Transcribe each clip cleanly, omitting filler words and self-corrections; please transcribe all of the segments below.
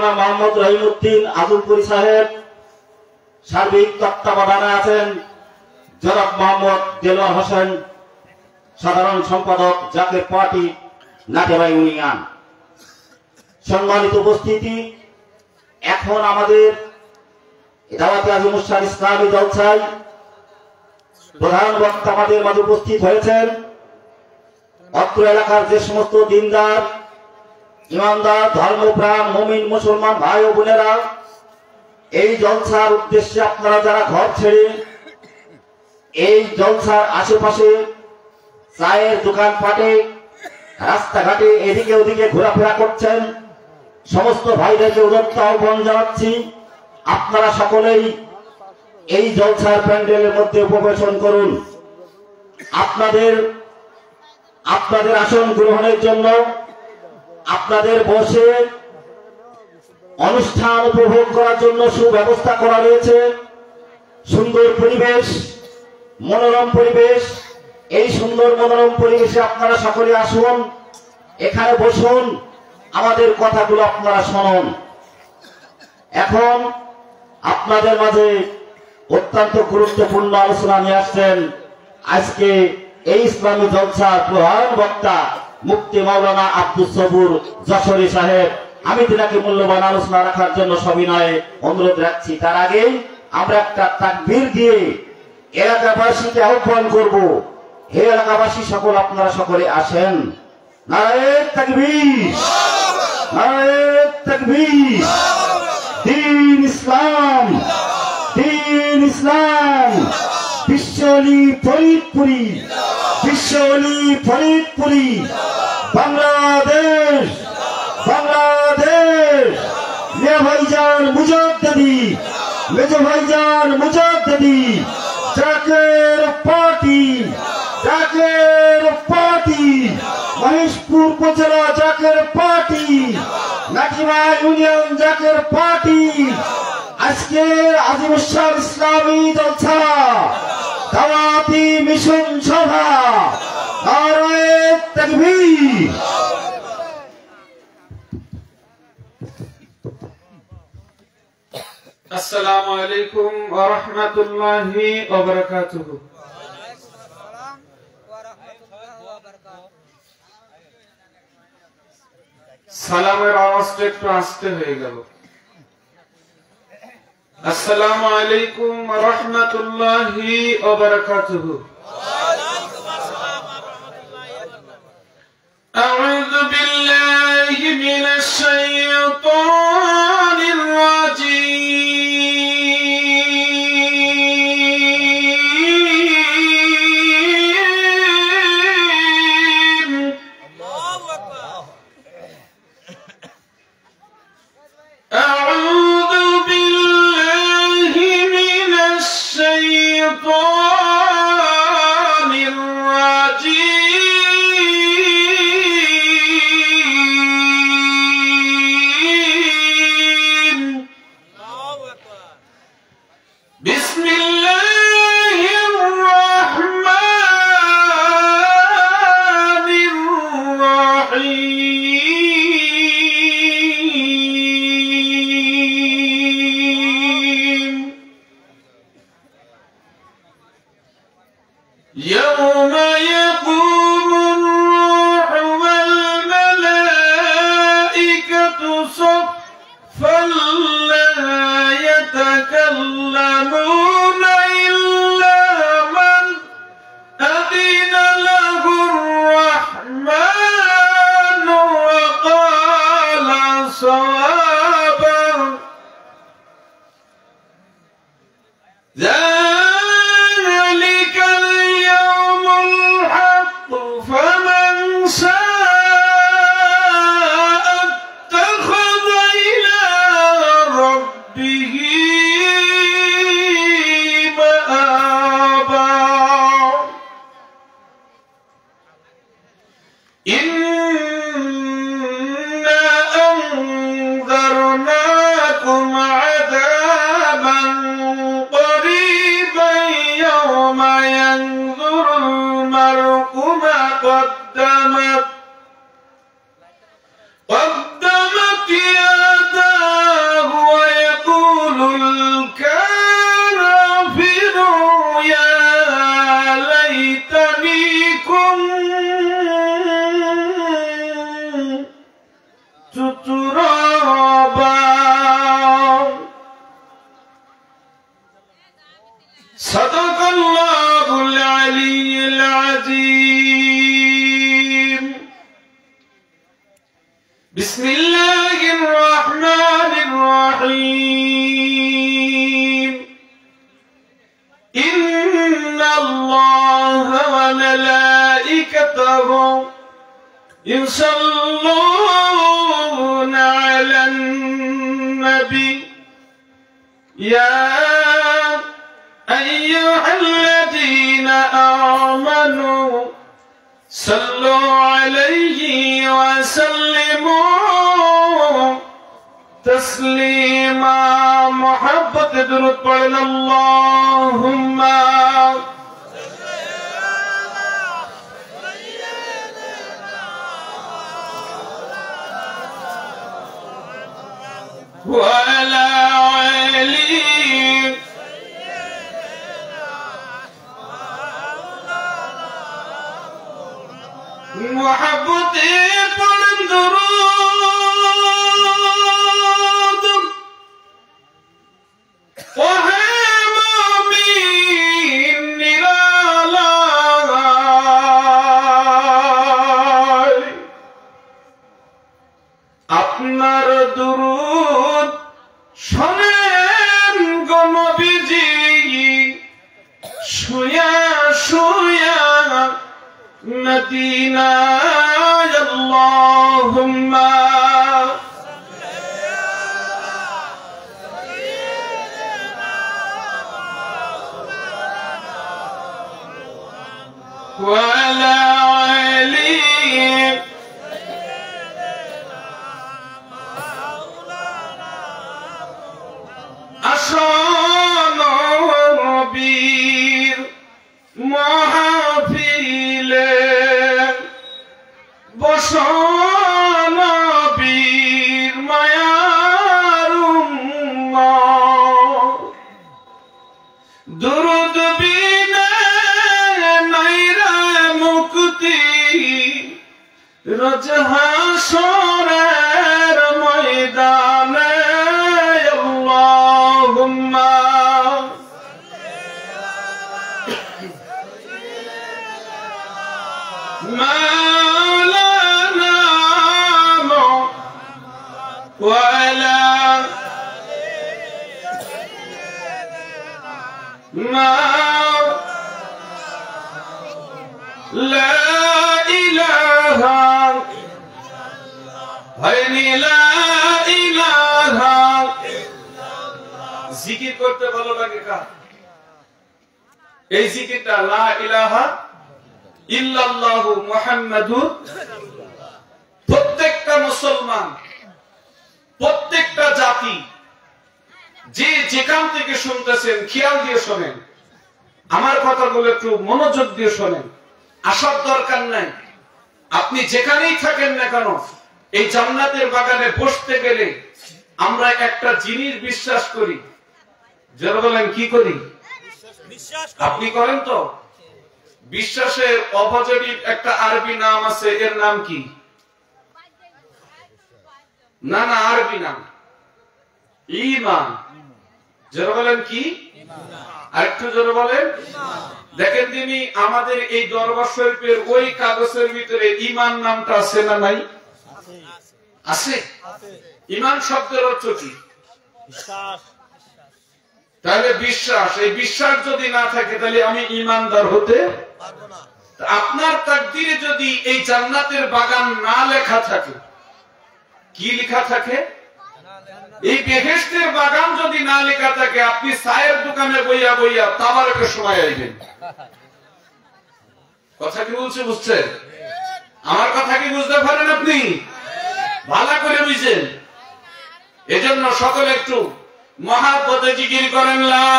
মাওলানা মোহাম্মদ রহিমউদ্দিন আজুলপুরি সাহেব, সার্বিক তত্ত্বাবধানে আছেন জনাব মোহাম্মদ দেলোয়ার হোসেন, সাধারণ সম্পাদক জাকের পার্টি নাটেবাই ইউনিয়ন। সম্মানিত উপস্থিতি, এখন আমাদের দাওয়াতে আজিমুসার ইসলামী জলসায় প্রধান বক্তা আমাদের মাঝে উপস্থিত হয়েছেন। অত্র এলাকার যে সমস্ত দিনদার, ইমানদার, ধর্মপ্রাণ মুমিন মুসলমান ভাই ও বোনেরা এই জলসার উদ্দেশ্যে আপনারা যারা ঘর ছেড়ে এই জলসার আশেপাশে চায়ের দোকানপাটে রাস্তাঘাটে এদিকে ওদিকে ঘোরাফেরা করছেন, সমস্ত ভাইদেরকে উদাত্ত আহ্বান জানাচ্ছি, আপনারা সকলেই এই জলসার প্যান্ডেলের মধ্যে উপবেশন করুন। আপনাদের আসন গ্রহণের জন্য আপনাদের বসে অনুষ্ঠান উপভোগ করার জন্য সুব্যবস্থা করা রয়েছে। সুন্দর পরিবেশ, মনোরম পরিবেশ। এই সুন্দর মনোরম পরিবেশে আপনারা সকলে আসুন, এখানে বসুন, আমাদের কথাগুলো আপনারা শুনুন। এখন আপনাদের মাঝে অত্যন্ত গুরুত্বপূর্ণ আলোচনা নিয়ে আসছেন আজকে এই ইসলামী জলসার প্রধান বক্তা মুফতি মাওলানা আব্দুস সবুর যশোরী সাহেব। আমি তিনাকে মূল্যবান আলোচনা রাখার জন্য সবিনয়ে অনুরোধ রাখছি। তার আগে আমরা একটা তাকবীর দিয়ে এলাকাবাসীকে আহ্বান করব, হে এলাকাবাসী সকল আপনারা সকলে আসেন। নারায়ে তাকবীর, নারায়ে তাকবীর। দ্বীন ইসলাম, দ্বীন ইসলাম। বিশ্বলি ফরিদপুরি, বিশ্বলি ফরিদপুরি। বাংলাদেশ, বাংলাদেশ। মিয়া ভাইজান মুজাদ্দিদি, মেজো ভাইজান মুজাদ্দিদি। জাকের পার্টি, জাকের পার্টি। মহেশপুর উপজেলা জাকের পার্টি, নাটিমা ইউনিয়ন জাকের পার্টি। আজকের আজিমুসার ইসলামী জলসা দাওয়াতি মিশন সভা। নারায়ে তাকবীর। আসসালামু আলাইকুম ওয়া রাহমাতুল্লাহি ওয়া বারাকাতুহু। সালামের আওয়াজটা একটু আস্তে হয়ে গেল। আসসালামু আলাইকুম ওয়া রাহমাতুল্লাহি ওয়া বারাকাতুহু। আউযু বিল্লাহি মিনাশ শাইতানির রাজীম। আল্লাহু আকবার। আউযু বিল্লাহি মিনাশ শাইতানির রাজীম। يوم يقوم الروح والملائكة صفا لا يتكلمون إلا من أذن له الرحمن وقال صوابا. ذلك اليوم الحق فمن شاء اتخذ إلى ربه مآبا. إنا أنذرناكم يصلون على النبي يا أيها الذين آمنوا صلوا عليه وسلموا تسليما محبت درود پڑھنا اللهم وعلى علي محبت پڑھن درود আপনার দুরূদ শোনেন গো নবীজি শুয়া শুয়া মদিনায় আল্লাহুম্মা وعلى علي আসন নবীর মাহফিলে বসন নবীর মায়ার উম্মত দুরূদ বিনে নাই রে মুক্তি রোজ হাসরের ময়দানে مولانا وعلى ما لا إله هيني لا إله জিকির করতে ভালো লাগে কার? এই জিকিরটা লা ইলাহা ইল্লাল্লাহু মুহাম্মাদুর প্রত্যেকটা মুসলমান প্রত্যেকটা জাতি যে যেখান থেকে শুনতেছেন খেয়াল দিয়ে শোনেন, আমার কথাগুলো একটু মনোযোগ দিয়ে শোনেন। আসার দরকার নাই, আপনি যেখানেই থাকেন না কেন এই জান্নাতের বাগানে বসতে গেলে আমরা একটা জিনিস বিশ্বাস করি। যারা বলেন কি করি? আপনি করেন তো? বিশ্বাসের অপোজিট একটা আরবি নাম আছে, এর নাম কি? না না, আরবি নাম ঈমান। যারা বলেন কি? আর একটু জোরে বলেন। দেখেন তিনি আমাদের এই দরবার শরীফের ওই কাগজের ভিতরে ঈমান নামটা আছে না নাই? আছে। ঈমান শব্দের অর্থ কি? বিশ্বাস। তাহলে বিশ্বাস, এই বিশ্বাস যদি না থাকে তাহলে আমি ঈমানদার হতে পারবো না। আপনার তাকদীরে যদি এই জান্নাতের বাগান না লেখা থাকে, কি লেখা থাকে? এই বেহেশতের বাগান যদি না লেখা থাকে, আপনি চায়ের দোকানে বইয়া বইয়া তাবারকের সময় আইবেন। কথা কি বলছে বুঝছেন? আমার কথা কি বুঝতে পারেন আপনি? ভালো করে বুঝছেন? এজন্য সকলে একটু মহাব্বতে জিকির করেন লা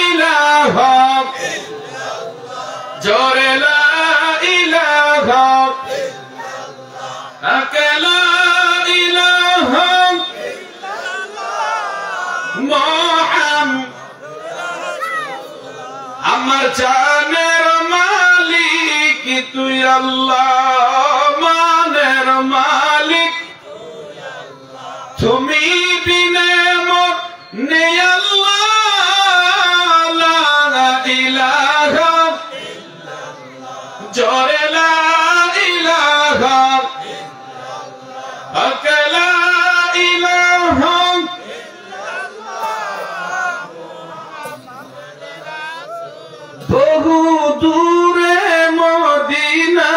ইলাহা ইল্লাল্লাহ, জোরে লা ইলাহা ইল্লাল্লাহ, লা ইলাহা ইল্লাল্লাহ মুহাম্মাদুর রাসূলুল্লাহ। আমার জানের মালিক তুই আল্লাহ, মানের মালিক তুই আল্লাহ, তুমি বিনে মোর নেই আল্লাহ, লা ইলাহা ইল্লাল্লাহ, জোরে লা ইলাহা ইল্লাল্লাহ, লা ইলাহা ইল্লাল্লাহ মুহাম্মাদুর রাসূলুল্লাহ। বহু দূরে মদিনা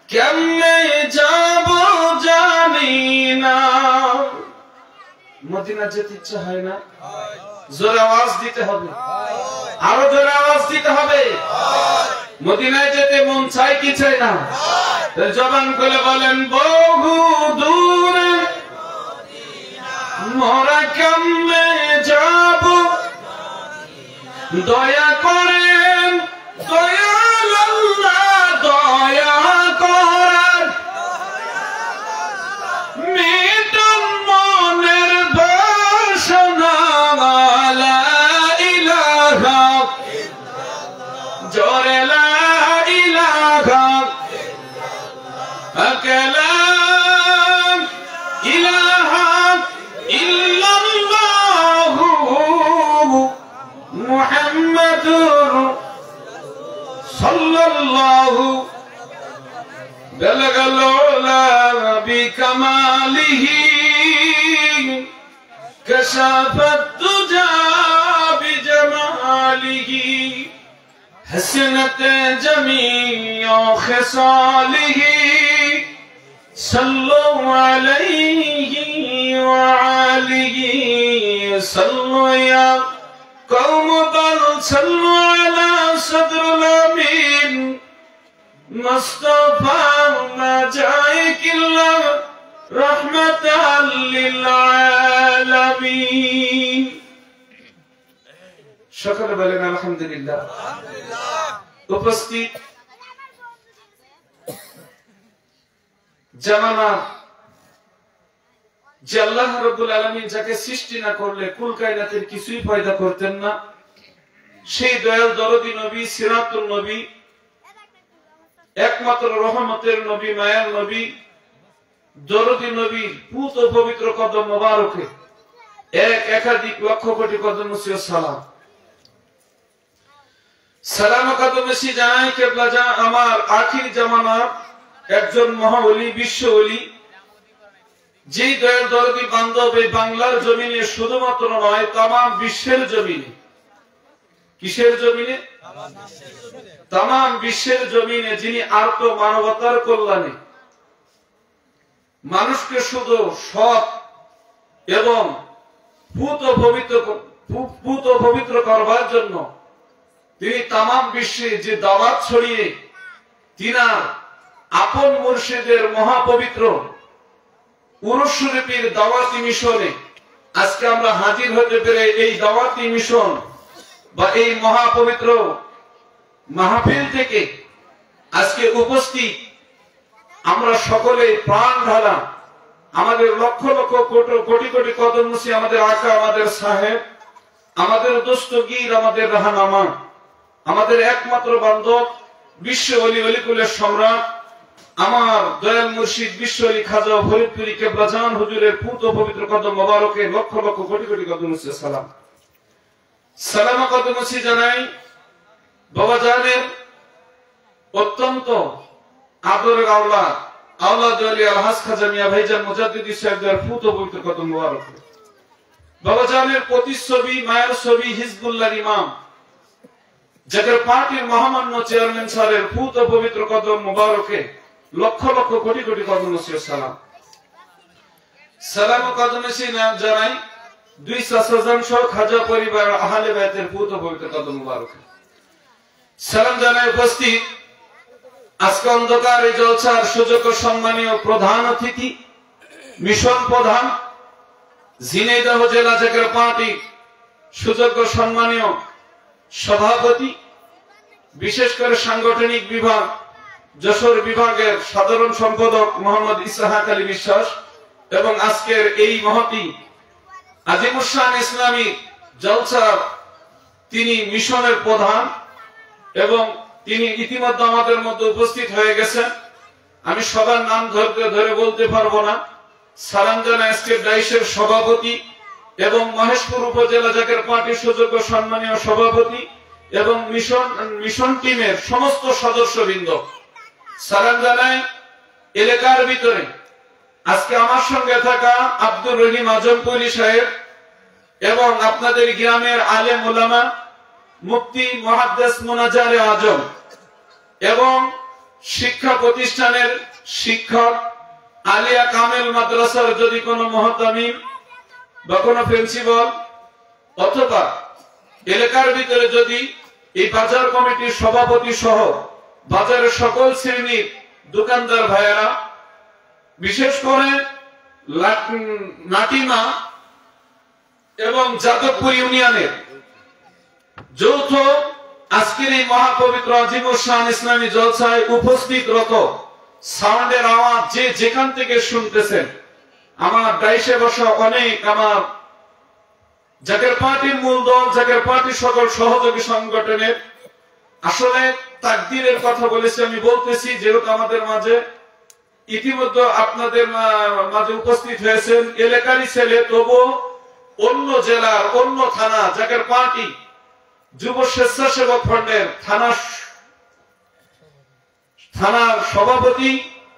কেমন মদিনা যেতে ইচ্ছা হয় না? জোরে আওয়াজ দিতে হবে, আরো জোরে আওয়াজ দিতে হবে। মদিনায় যেতে মন চাই কি চাই না? জবান করে বলেন বহু দূরে মোরা কেমনে যাব, দয়া করেন দয়াল আল্লাহ দয়া করেন, মিটন মনের বাসনা, লা ইলাহা জোরে লা ইলাহা আকলা ইলাহা ইল্লাল্লাহু মুহাম্মাদুর সাল্লাল্লাহু বালাগাল উলা বিকামালিহি কাশাফাত তুজা বিজামালিহি حسنت جميع خصاله صلوا عليه وآله صلوا يا قوم بل صلوا على صدر الأمين مصطفى ما جاءك الله رحمة للعالمين সকলে বলেন আলহামদুলিল্লাহ। উপস্থিত জামানা যে আল্লাহ রাব্বুল আলামিন যাকে সৃষ্টি না করলে কুল কায়নাতের কিছুই পয়দা করতেন না, সেই দয়াল দরদি নবী সিরাতুল নবী, একমাত্র রহমতের নবী, মায়ার নবী, দরদি নবী পুত ও পবিত্র কদম মোবারকে একাধিক লক্ষ কোটি কদম মুসিও সালাম সালাম কদমসি জানাই কেবলা যা আমার আখির জামানার একজন মহাওলি, বিশ্ব ওলি, যেই দয়াল দরদি বান্ধব এই বাংলার জমিনে শুধুমাত্র নয় তামাম বিশ্বের জমিনে, কিসের জমিনে? তামাম বিশ্বের জমিনে যিনি আর্ত মানবতার কল্যাণে মানুষকে শুধু সৎ এবং পুত ও পবিত্র করবার জন্য তিনি তামাম বিশ্বে যে দাওয়াত ছড়িয়ে তিনার আপন মুর্শিদের মহাপবিত্র উরুস শরীফের দাওয়াতি মিশনে আজকে আমরা হাজির হতে পেরে এই দাওয়াতি মিশন বা এই মহাপবিত্র মাহফিল থেকে আজকে উপস্থিত আমরা সকলে প্রাণ ঢালা আমাদের লক্ষ লক্ষ কোটি কোটি কদম মুসি আমাদের আকা, আমাদের সাহেব, আমাদের দোস্তগীর, আমাদের রাহানামা, আমাদের একমাত্র বান্ধব, বিশ্ব অলি অলিকুলের সম্রাট, আমার দয়াল মুর্শিদ বিশ্ব অলি খাজা ফরিদপুরি কেবলাজান হুজুরের পুত পবিত্র কদম মোবারকে লক্ষ লক্ষ কোটি কোটি কদম মুসি সালাম সালাম কদম মুসি জানাই বাবা জানের অত্যন্ত আদরের আওলাদ আওলাদ আলী আলহাজ খাজা মিয়া ভাইজান মুজাদ্দিদি সাহেবদের পুত পবিত্র কদম মোবারক, বাবা জানের প্রতিচ্ছবি, মায়ের ছবি হিজবুল্লাহর ইমাম, যাদের পার্টির মহামান্য চেয়ারম্যান স্যারের পুত পবিত্র কদম মোবারকে লক্ষ লক্ষ কোটি কোটি কদম মুসি সালাম সালাম কদম মুসি জানাই দুই চাচাজান সহ খাজা পরিবার আহলে বাইতের পুত পবিত্র কদম মোবারকে সালাম জানাই উপস্থিত আজকে অন্ধকার এই জলসার সুযোগ্য সম্মানীয় প্রধান অতিথি, মিশন প্রধান, ঝিনাইদহ জেলা জাকের পার্টি সুযোগ্য সম্মানীয় সভাপতি, বিশেষ করে সাংগঠনিক বিভাগ যশোর বিভাগের সাধারণ সম্পাদক মোহাম্মদ ইসহাক আলী বিশ্বাস, এবং আজকের এই মহতি আজিমুসান ইসলামী জলসার তিনি মিশনের প্রধান এবং তিনি ইতিমধ্যে আমাদের মধ্যে উপস্থিত হয়ে গেছেন। আমি সবার নাম ধরে বলতে পারবো না। সালাম জানাই আজকের ডাইসের সভাপতি এবং মহেশপুর উপজেলা জাকের পার্টির সুযোগ্য সম্মানীয় সভাপতি এবং মিশন টিমের সমস্ত সদস্যবৃন্দ। সালাম জানাই এলাকার ভিতরে আজকে আমার সঙ্গে থাকা আব্দুর রহিম আজমপুরি সাহেব এবং আপনাদের গ্রামের আলেম ওলামা, মুফতি মুহাদ্দিস মুনাজারে আজম এবং শিক্ষা প্রতিষ্ঠানের শিক্ষক, আলিয়া কামেল মাদ্রাসার যদি কোনো মুহতামিম, বা কোনো প্রিন্সিপাল অথবা এলাকার ভিতরে যদি এই বাজার কমিটির সভাপতি সহ বাজারের সকল শ্রেণীর দোকানদার ভাইয়েরা, বিশেষ করে নাটিমা এবং যাদবপুর ইউনিয়নের যৌথ আজকের এই মহাপবিত্র আজিমুল শান ইসলামী জলসায় উপস্থিতরত সাউন্ডের আওয়াজ যে যেখান থেকে শুনতেছেন, আমার ডাইসে বসা অনেক আমার জাকের পার্টির মূল দল, জাকের পার্টির সকল সহযোগী সংগঠনের, আসলে তাকদীরের কথা বলেছি, আমি বলতেছি যেহেতু আমাদের মাঝে ইতিমধ্যে আপনাদের মাঝে উপস্থিত হয়েছেন এলাকারই ছেলে, তবু অন্য জেলার অন্য থানা জাকের পার্টি যুব স্বেচ্ছাসেবক ফ্রন্টের থানার সভাপতি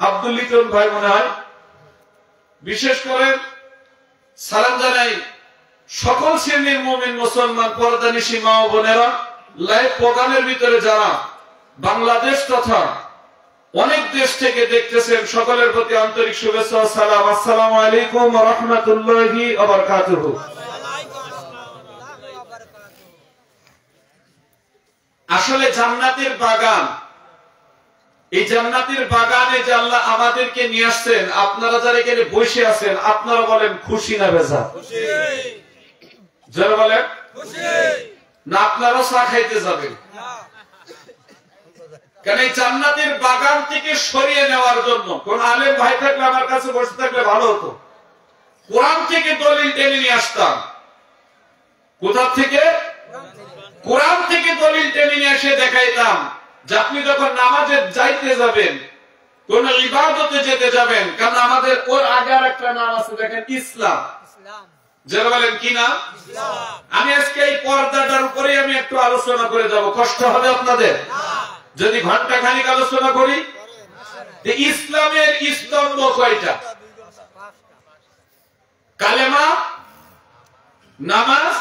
আব্দুল লিটন ভাই মনে হয়, বিশেষ করে সালাম জানাই সকল শ্রেণীর মুমিন মুসলমান পর্দানিশী মা ও বোনেরা, লাইভ প্রোগ্রামের ভিতরে যারা বাংলাদেশ তথা অনেক দেশ থেকে দেখতেছেন, সকলের প্রতি আন্তরিক শুভেচ্ছা ও সালাম। আসসালামু আলাইকুম ওয়া রাহমাতুল্লাহি ওয়া বারাকাতুহু। আসলে জান্নাতের বাগান, এই জান্নাতের বাগানে যে আল্লাহ আমাদেরকে নিয়ে আসছেন, আপনারা যারা এখানে বসে আছেন আপনারা বলেন খুশি না বেজা? যারা বলেন না, আপনারা চা খাইতে যাবেন কেন? এই জান্নাতের বাগান থেকে সরিয়ে নেওয়ার জন্য কোন আলেম ভাই থাকলে আমার কাছে বসে থাকলে ভালো হতো, কোরআন থেকে দলিল টেনে নিয়ে আসতাম। কোথা থেকে? কোরআন থেকে দলিল টেনে নিয়ে এসে দেখাইতাম যে আপনি যখন নামাজে যাইতে যাবেন, কোন ইবাদতে যেতে যাবেন, কারণ আমাদের ওর আগে আর একটা নাম আছে, দেখেন ইসলাম। যারা বলেন কি না? আমি আজকে এই পর্দাটার উপরে আমি একটু আলোচনা করে যাব, কষ্ট হবে আপনাদের যদি ঘন্টা খানিক আলোচনা করি? ইসলামের স্তম্ভ কয়টা? কালেমা, নামাজ,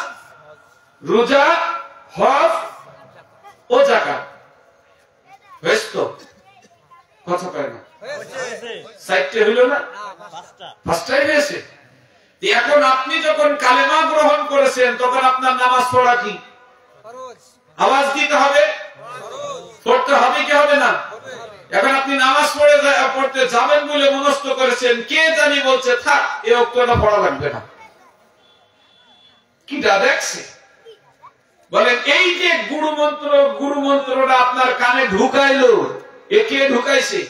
রোজা, হজ ও যাকাত। হয়েছে তো? কথা কয় না? সাইটে হইল না? পাঁচটাই হয়েছে। এখন আপনি যখন কালেমা গ্রহণ করেছেন তখন আপনার নামাজ পড়া কি আওয়াজ দিতে হবে? পড়তে হবে কি হবে না? এখন আপনি নামাজ পড়তে যাবেন বলে মনস্থ করেছেন, কে জানি বলছে থাক এ অক্তটা পড়া লাগবে না, কিটা দেখছে? বলেন এই যে গুরু মন্ত্রটা আপনার কানে ঢুকাইলো, এ কে ঢুকাইছে?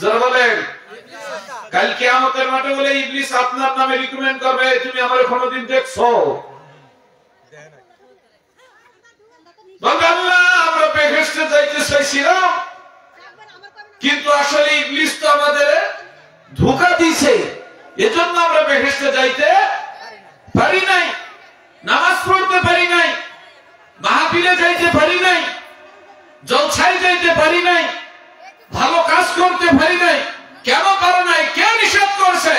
যারা বলেন কাল কিয়ামতের মাঠে বলে ইবলিস আপনার নামে রিকমেন্ড করবে, তুমি আমার কোনদিন দেখছো? আমরা বেহেশতে যাইতে চাইছিলাম, কিন্তু আসলে ইবলিস তো আমাদের ধোঁকা দিয়েছে, এজন্য আমরা বেহেশতে যাইতে পারি নাই, নামাজ পড়তে পারি নাই, মাহফিলে যাইতে পারি নাই, জলসায় যাইতে পারি নাই, ভালো কাজ করতে পারি নাই। কেন পারো নাই? কে নিষেধ করছে?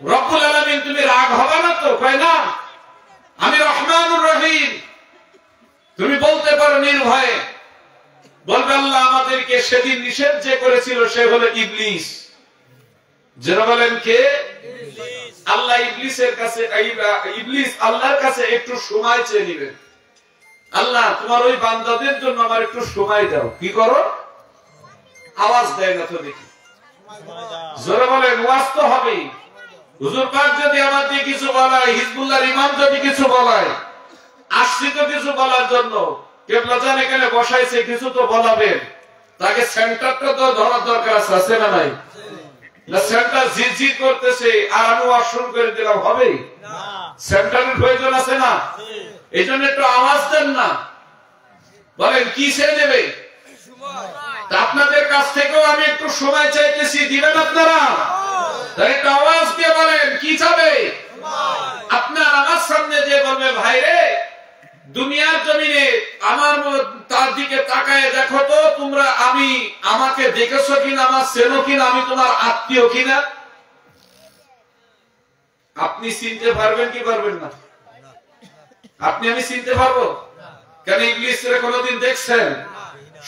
রব্বুল আলামিন। তুমি রাগ হবে না তো? কয় না আমি রহমানুর রহিম। তুমি বলতে পারো নির্ভয়ে, বলবে আল্লাহ আমাদেরকে সেদিন নিষেধ যে করেছিল সে হলো ইবলিস। যারা বলেন কে? আল্লাহ ইবলিসের কাছে, ইবলিস আল্লাহর কাছে একটু সময় চেয়ে নিবেন, আল্লাহ তোমার ওই বান্দাদের জন্য আমার একটু সময় দাও। কি করো? আওয়াজ দেয় না তো দেখি। জোরে বলেন ওয়াজ তো হবেই। হুজুর পাক যদি আমার দিয়ে কিছু বলায়, হিজবুল্লাহর ইমাম যদি কিছু বলায়, আসছি তো কিছু বলার জন্য, কেবলা জান এখানে বসাইছে কিছু তো বলাবেন, তাকে সেন্টারটা তো ধরার দরকার আছে না নাই? না সেন্টার ঝিঝি করতেছে আর আমি ওয়াজ শুরু করে দিলাম, হবে? সেন্টারের প্রয়োজন আছে না? এই জন্য একটু আওয়াজ দেন না। বলেন কি সে দেবে? আপনাদের কাছ থেকেও আমি একটু সময় চাইতেছি, দিবেন আপনারা? একটু আওয়াজ দিয়ে বলেন কি চাবে? আপনার আমার সামনে যে বলবে ভাই রে দুনিয়ার জমিনে আমার তার দিকে তাকায় দেখো তো তোমরা, আমি আমাকে দেখেছো কিনা, আমার চেনো কিনা, আমি তোমার আত্মীয় কিনা, আপনি চিনতে পারবেন কি পারবেন না? আপনি আমি চিনতে পারবো? কেন ইবলিসের কোনদিন দেখছেন?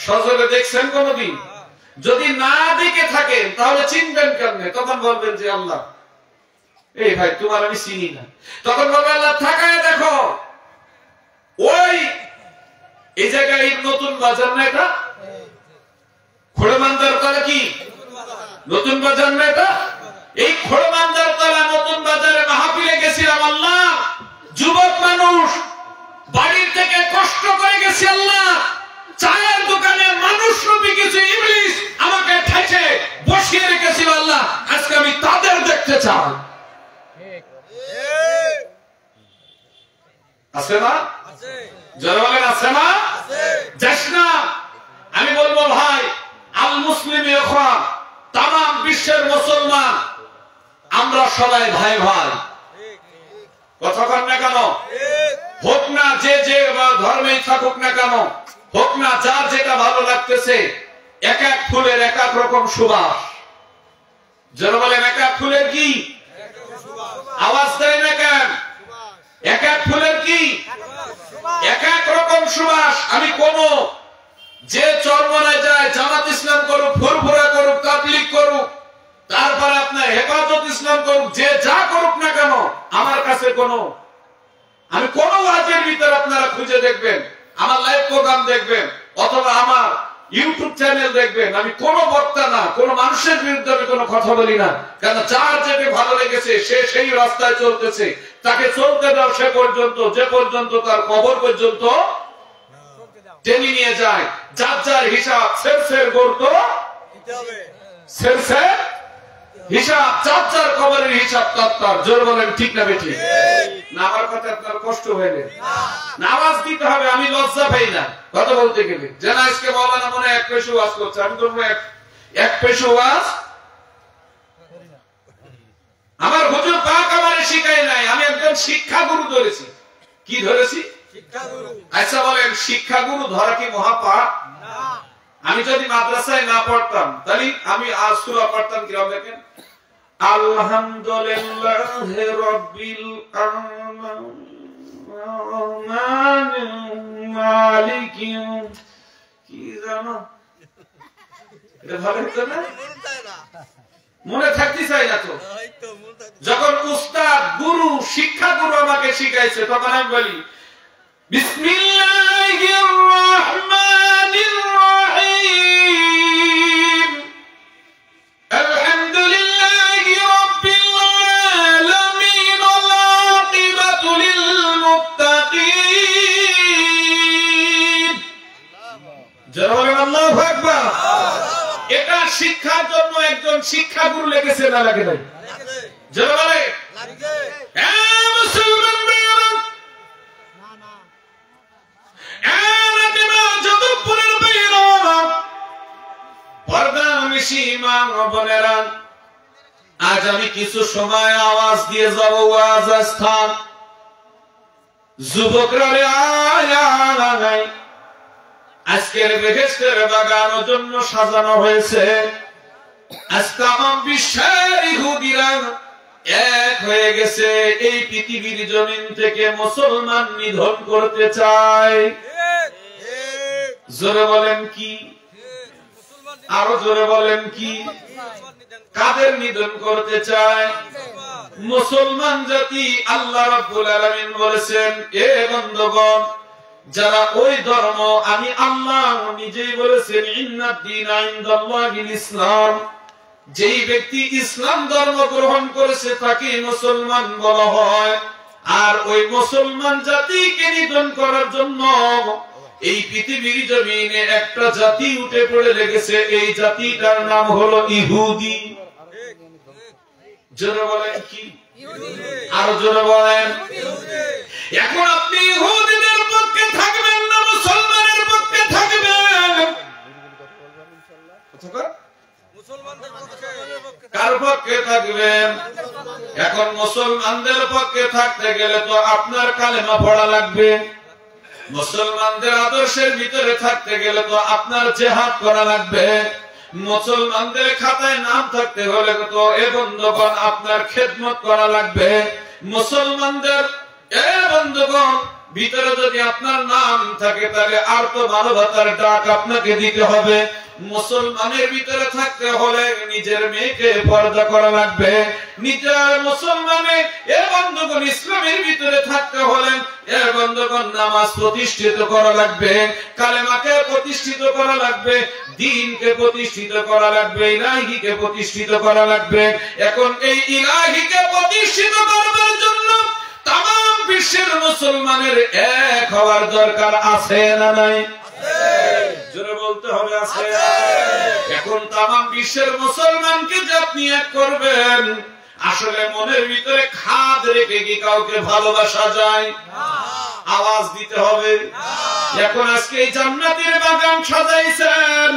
সজলে দেখছেন কোনদিন? যদি না দেখে থাকেন তাহলে চিনবেন কেমনে? তখন বলবেন যে আল্লাহ এই ভাই তোমার আমি চিনি না। তখন বলবে আল্লাহ তাকায় দেখো ওই এই জায়গায় নতুন বাজার না এটা, খোড়মান্দার তলা কি নতুন বাজার না এটা, এই খোড়মান্দার তলা নতুন বাজারে মাহফিলে গেছিলাম আল্লাহ, যুবক মানুষ বাড়ির থেকে কষ্ট করে গেছি আল্লাহ, চায়ের দোকানে মানুষ রূপী কিছু ইবলিস আমাকে ঠেকে বসিয়ে রেখেছিল আল্লাহ, আজকে আমি তাদের দেখতে চাই। আছে না? যারা বলেন আছে না? যাস না। আমি বলবো ভাই আল মুসলিম ইখওয়ান, তামাম বিশ্বের মুসলমান আমরা সবাই ভাই ভাই, কথা কন না কেন? হোক না যে যে ধর্মেই থাকুক না কেন, হোক না যার যেটা ভালো লাগতেছে, এক এক ফুলের এক এক রকম সুবাস। যারা বলেন এক এক ফুলের কি আওয়াজ দেয় না কেন? এক এক ফুলের কি এক এক রকম সুবাস। আমি কোন যে চরমনায় যায়, জামাত ইসলাম করুক, ফুরফুরা করুক, তাবলীগ করুক, তারপরে আপনার হেফাজত ইসলাম করুক, যে যা করুক না কেন, আমার কাছে আমি কোন ওয়াজের ভিতরে আপনারা খুঁজে দেখবেন, আমার লাইভ প্রোগ্রাম দেখবেন অথবা আমার ইউটিউব চ্যানেল দেখবেন, আমি কোন বক্তা না, কোন মানুষের বিরুদ্ধে আমি কোনো কথা বলি না। কেন যার যেটা ভালো লেগেছে সে সেই রাস্তায় চলতেছে, তাকে চলতে দাও সে পর্যন্ত, যে পর্যন্ত তার কবর পর্যন্ত টেনে নিয়ে যায়। যার যার হিসাব সের করত সের হিসাব, যার যার কবরের হিসাব তার। জোর বলেন ঠিক না বেঠিক? না আমার কথা আপনার কষ্ট হয়ে নামাজ দিতে হবে, আমি লজ্জা পাই না কথা বলতে গেলে। যেন আজকে মাওলানা মনে এক পেশু ওয়াজ করছে, আমি করবো এক পেশু ওয়াজ। আমার হুজুর পাক আমারে শিখাই নাই, আমি একজন শিক্ষাগুরু ধরেছি। কি ধরেছি? শিক্ষাগুরু। আচ্ছা বলেন শিক্ষাগুরু ধরা কি মহাপাপ? আমি যদি মাদ্রাসায় না পড়তাম তাহলে আমি আজ সূরা পড়তাম কিরকম দেখেন, আলহামদুলিল্লাহ রাব্বিল আলামিন মালিকি কি জানো, এটা ভালো হতো না? মনে থাকতে চাই না তো। যখন উস্তাদ গুরু শিক্ষা গুরু আমাকে শিখাইছে তখন আমি বলি বিসমিল্লাহির রহমানির রহিম আলহামদুলিল্লাহি রাব্বিল আলামিন ওয়াল আকিবাতু লিল মুত্তাকিন। যারা বলেন আল্লাহু আকবার। এটা শিক্ষার জন্য একজন শিক্ষা গুরু লেগেছে না লাগে নাই? যারা বলে মুসলমান আজ আমি কিছু সময় আওয়াজ দিয়ে যাব ওয়াজ স্থান, যুবকরা আজকের বেহেশতের বাগানোর জন্য সাজানো হয়েছে। আজকে আমার বিশ্বের ইহুদিরা এক হয়ে গেছে, এই পৃথিবীর জমিন থেকে মুসলমান নিধন করতে চায়। জোরে বলেন কি? আরো জোরে বলেন কি? কাদের নিধন করতে চায়? মুসলমান জাতি। আল্লাহ রাব্বুল আলামিন বলেছেন, এ বন্ধুগণ, যারা ওই ধর্ম, আমি আল্লাহ নিজেই বলেছেন ইন্নাদ দীনা ইনদাল্লাহিল ইসলাম, যেই ব্যক্তি ইসলাম ধর্ম গ্রহণ করেছে তাকে মুসলমান বলা হয়। আর ওই মুসলমান জাতিকে নিধন করার জন্য এই পৃথিবীর জমিনে একটা জাতি উঠে পড়ে লেগেছে, এই জাতিটার নাম হলো ইহুদি। জোরে বলেন কি? আরো জোরে বলেন। এখন আপনি ইহুদিদের পক্ষে থাকবেন না মুসলমানের পক্ষে থাকবেন? কার পক্ষে থাকবেন? এখন মুসলমানদের পক্ষে থাকতে গেলে তো আপনার কালেমা পড়া লাগবে, মুসলমানদের আদর্শের ভিতরে থাকতে গেলে তো আপনার জিহাদ করা লাগবে, মুসলমানদের খাতায় নাম থাকতে হলে তো এ বন্ধুগণ আপনার খেদমত করা লাগবে, মুসলমানদের এ বন্ধুগণ ভিতরে যদি আপনার নাম থাকে তাহলে আর তো মানবতার ডাক আপনাকে দিতে হবে। মুসলমানের ভিতরে থাকতে হলে নিজের মেয়েকে পর্দা করা লাগবে। নিজের মুসলমানে এ বন্ধুগণ ইসলামের ভিতরে থাকতে হলে এ বন্ধুগণ নামাজ প্রতিষ্ঠিত করা লাগবে, কালেমাকে প্রতিষ্ঠিত করা লাগবে, দ্বীনকে প্রতিষ্ঠিত করা লাগবে, ইলাহিকে প্রতিষ্ঠিত করা লাগবে। এখন এই ইলাহিকে প্রতিষ্ঠিত করবার জন্য তাম বিশ্বের মুসলমানের এক হওয়ার দরকার আছে না নাই? জোরে বলতে হবে আছে। এখন তাম বিশ্বের মুসলমানকে যে আপনি এক করবেন, আসলে মনের ভিতরে খাদ রেখে কি কাউকে ভালোবাসা যায়? আওয়াজ দিতে হবে। এখন আজকে এই জান্নাতের বাগান সাজাইছেন,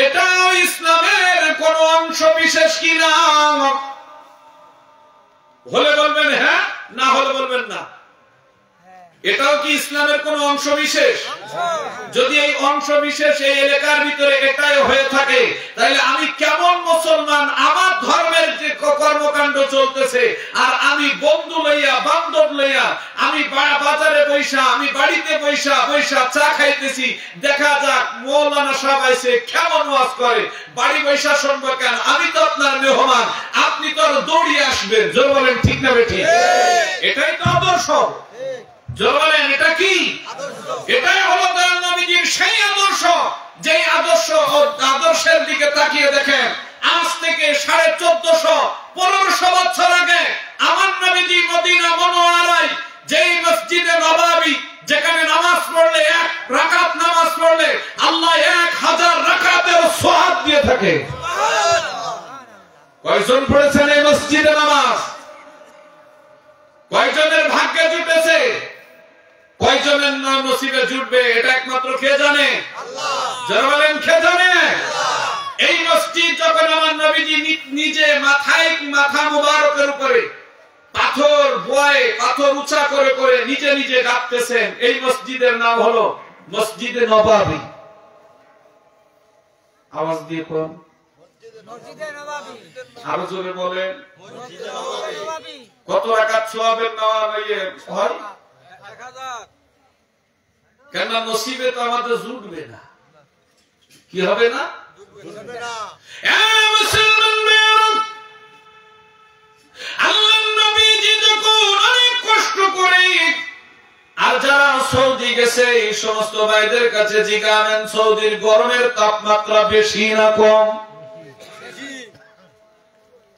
এটাও ইসলামের কোন অংশ বিশেষ কিনা? হলে বলবেন হ্যাঁ, না হলে বলবেন না। এটাও কি ইসলামের কোন অংশ বিশেষ? যদি এই অংশ বিশেষ এই এলাকার ভিতরে এটাই হয়ে থাকে, তাহলে আমি কেমন মুসলমান? আমার ধর্মের যে কর্মকাণ্ড চলতেছে আর আমি বন্ধু লইয়া বান্ধব লইয়া আমি বাজারে বৈশা, আমি বাড়িতে বৈশা চা খাইতেছি, দেখা যাক মৌলানা সাহেব আইছে কেমন ওয়াজ করে, বাড়ি বৈশা শুনবো কেন? আমি তো আপনার মেহমান, আপনি তো দৌড়িয়ে আসবেন। জোর বলেন ঠিক না বেঠিক? এটাই তো আদর্শ। জোর বলেন এটা কি? এটাই হলো দয়াল নবীজির সেই আদর্শ, যে আদর্শের দিকে তাকিয়ে দেখেন। আজ থেকে 1450-1500 বছর আগে আমার নবীজি মদিনা মুনাওয়ারায় যেই মসজিদে নববী, যেখানে নামাজ পড়লে 1 রাকাত নামাজ পড়লে আল্লাহ 1000 রাকাতের সওয়াব দিয়ে থাকে। কয়জন পড়েছেন এই মসজিদে নামাজ? কয়জনের ভাগ্যে জুটেছে? কয়জনের নসিবে জুটবে? এটা একমাত্র কে জানে? আল্লাহ। যারা বলেন কে জানে? এই মসজিদ যখন আমার নবীজি নিজে মাথা মুবারকের উপরে পাথর বয়ে, পাথর উঁচা করে করে নিজে নিজে গাঁথতেছেন, এই মসজিদের নাম হলো মসজিদে নববী। আওয়াজ দিয়ে কোন? আরো জোরে বলেন। কত রাকাত সওয়াবের নেওয়া হয়? 1000। কেন? নসিবে তো আমাদের জুটবে না। কি হবে না? জুটবে না। আল্লাহর নবীজি যখন অনেক কষ্ট করে, আর যারা সৌদি গেছে এই সমস্ত ভাইদের কাছে জিজ্ঞাসেন, সৌদির গরমের তাপমাত্রা বেশি না কম?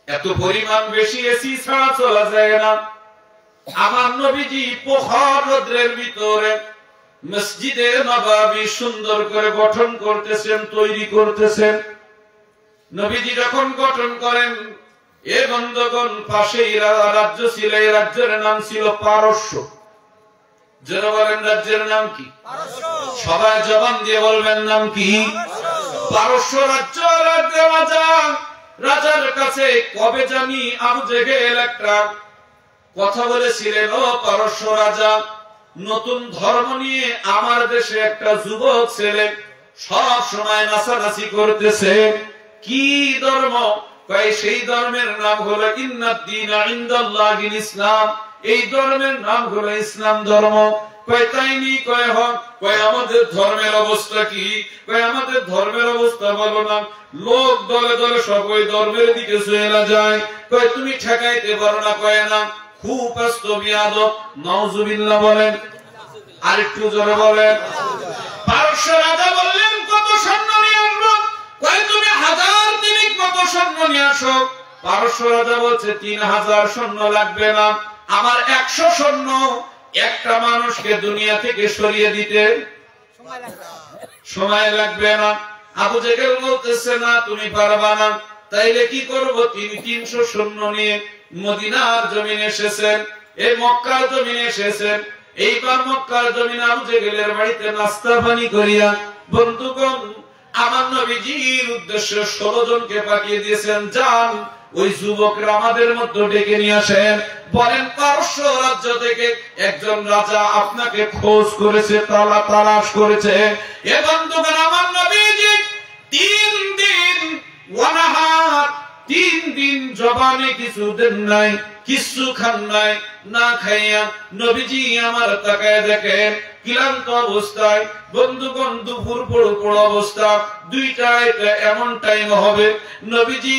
এত পরিমাণ বেশি, এসি ছাড়া চলা যায় না। আমার নবীজি প্রখর রোদ্রের ভিতরে মসজিদে নববী সুন্দর করে গঠন করতেছেন, তৈরি করতেছেন। নবীজি যখন গঠন করেন, এ বন্ধগণ পাশেই রাজ্য ছিল, এই রাজ্যের নাম ছিল পারস্য। যারা বলেন রাজ্যের নাম কি? সবাই জবান দিয়ে বলবেন নাম কি? পারস্য রাজ্য। রাজার কাছে কবে জানি আবু জেহেল একটা কথা বলেছিলেন, ও পারস্য রাজা, নতুন ধর্ম নিয়ে আমার দেশে একটা যুবক ছেলে সব সময় নাচানাচি করতেছে। কি ধর্ম? কয় সেই ধর্মের নাম হলো ইন্নাদ-দীনা ইনদাল্লাহিল ইসলাম। এই ধর্মের নাম হলো ইসলাম ধর্ম। কয় তাই নি? কয় হক। কয় আমাদের ধর্মের অবস্থা কি? কয় আমাদের ধর্মের অবস্থা বলো না। লোক দলে দলে সব ওই ধর্মের দিকে চলে যায়। কয় তুমি ঠেকাইতে পারো না? কয় না। খুব ব্যস্ত বিয়াদব। নাউজুবিল্লাহ বলেন। আরেকটু জোরে বলেন। পারস্য রাজা বললেন, কত সৈন্য নিয়ে আসবো? কয় তুমি 1000 দিনিক মতো সৈন্য নিয়ে আসো। পারস্য রাজা বলছে 3000 সৈন্য লাগবে না, আমার 100 সৈন্য একটা মানুষকে দুনিয়া থেকে সরিয়ে দিতে সময় লাগবে না। আবু জেহেল বলতেছে, না তুমি পারবা না। তাইলে কি করব? তিনি 300 সৈন্য নিয়ে মদিনার জমিনে এসেছেন, এই মক্কার জমিনে এসেছেন। এইবার মক্কার জমিনে আবু জেহেলের বাড়িতে নাস্তা পানি করিয়া বন্ধুগণ আমার নবীজির উদ্দেশ্যে 16 জনকে পাঠিয়ে দিয়েছেন, যান ওই যুবকরা আমাদের মধ্যে ডেকে নিয়ে আসেন। বলেন পারস্য রাজ্য থেকে একজন রাজা আপনাকে খোঁজ করেছে, তালাশ করেছে। এ বন্ধুগণ আমার নবীজি 3 দিন ওয়ানাহার, 3 দিন জবানে কিছু দেন নাই। কিছু খান নাই, না খাইয়া নবীজি আমার তাকায় দেখেন ক্লান্ত অবস্থায়। বন্ধুগণ, দুপুর পড়ো অবস্থা, 2টা এমন টাইম হবে নবীজি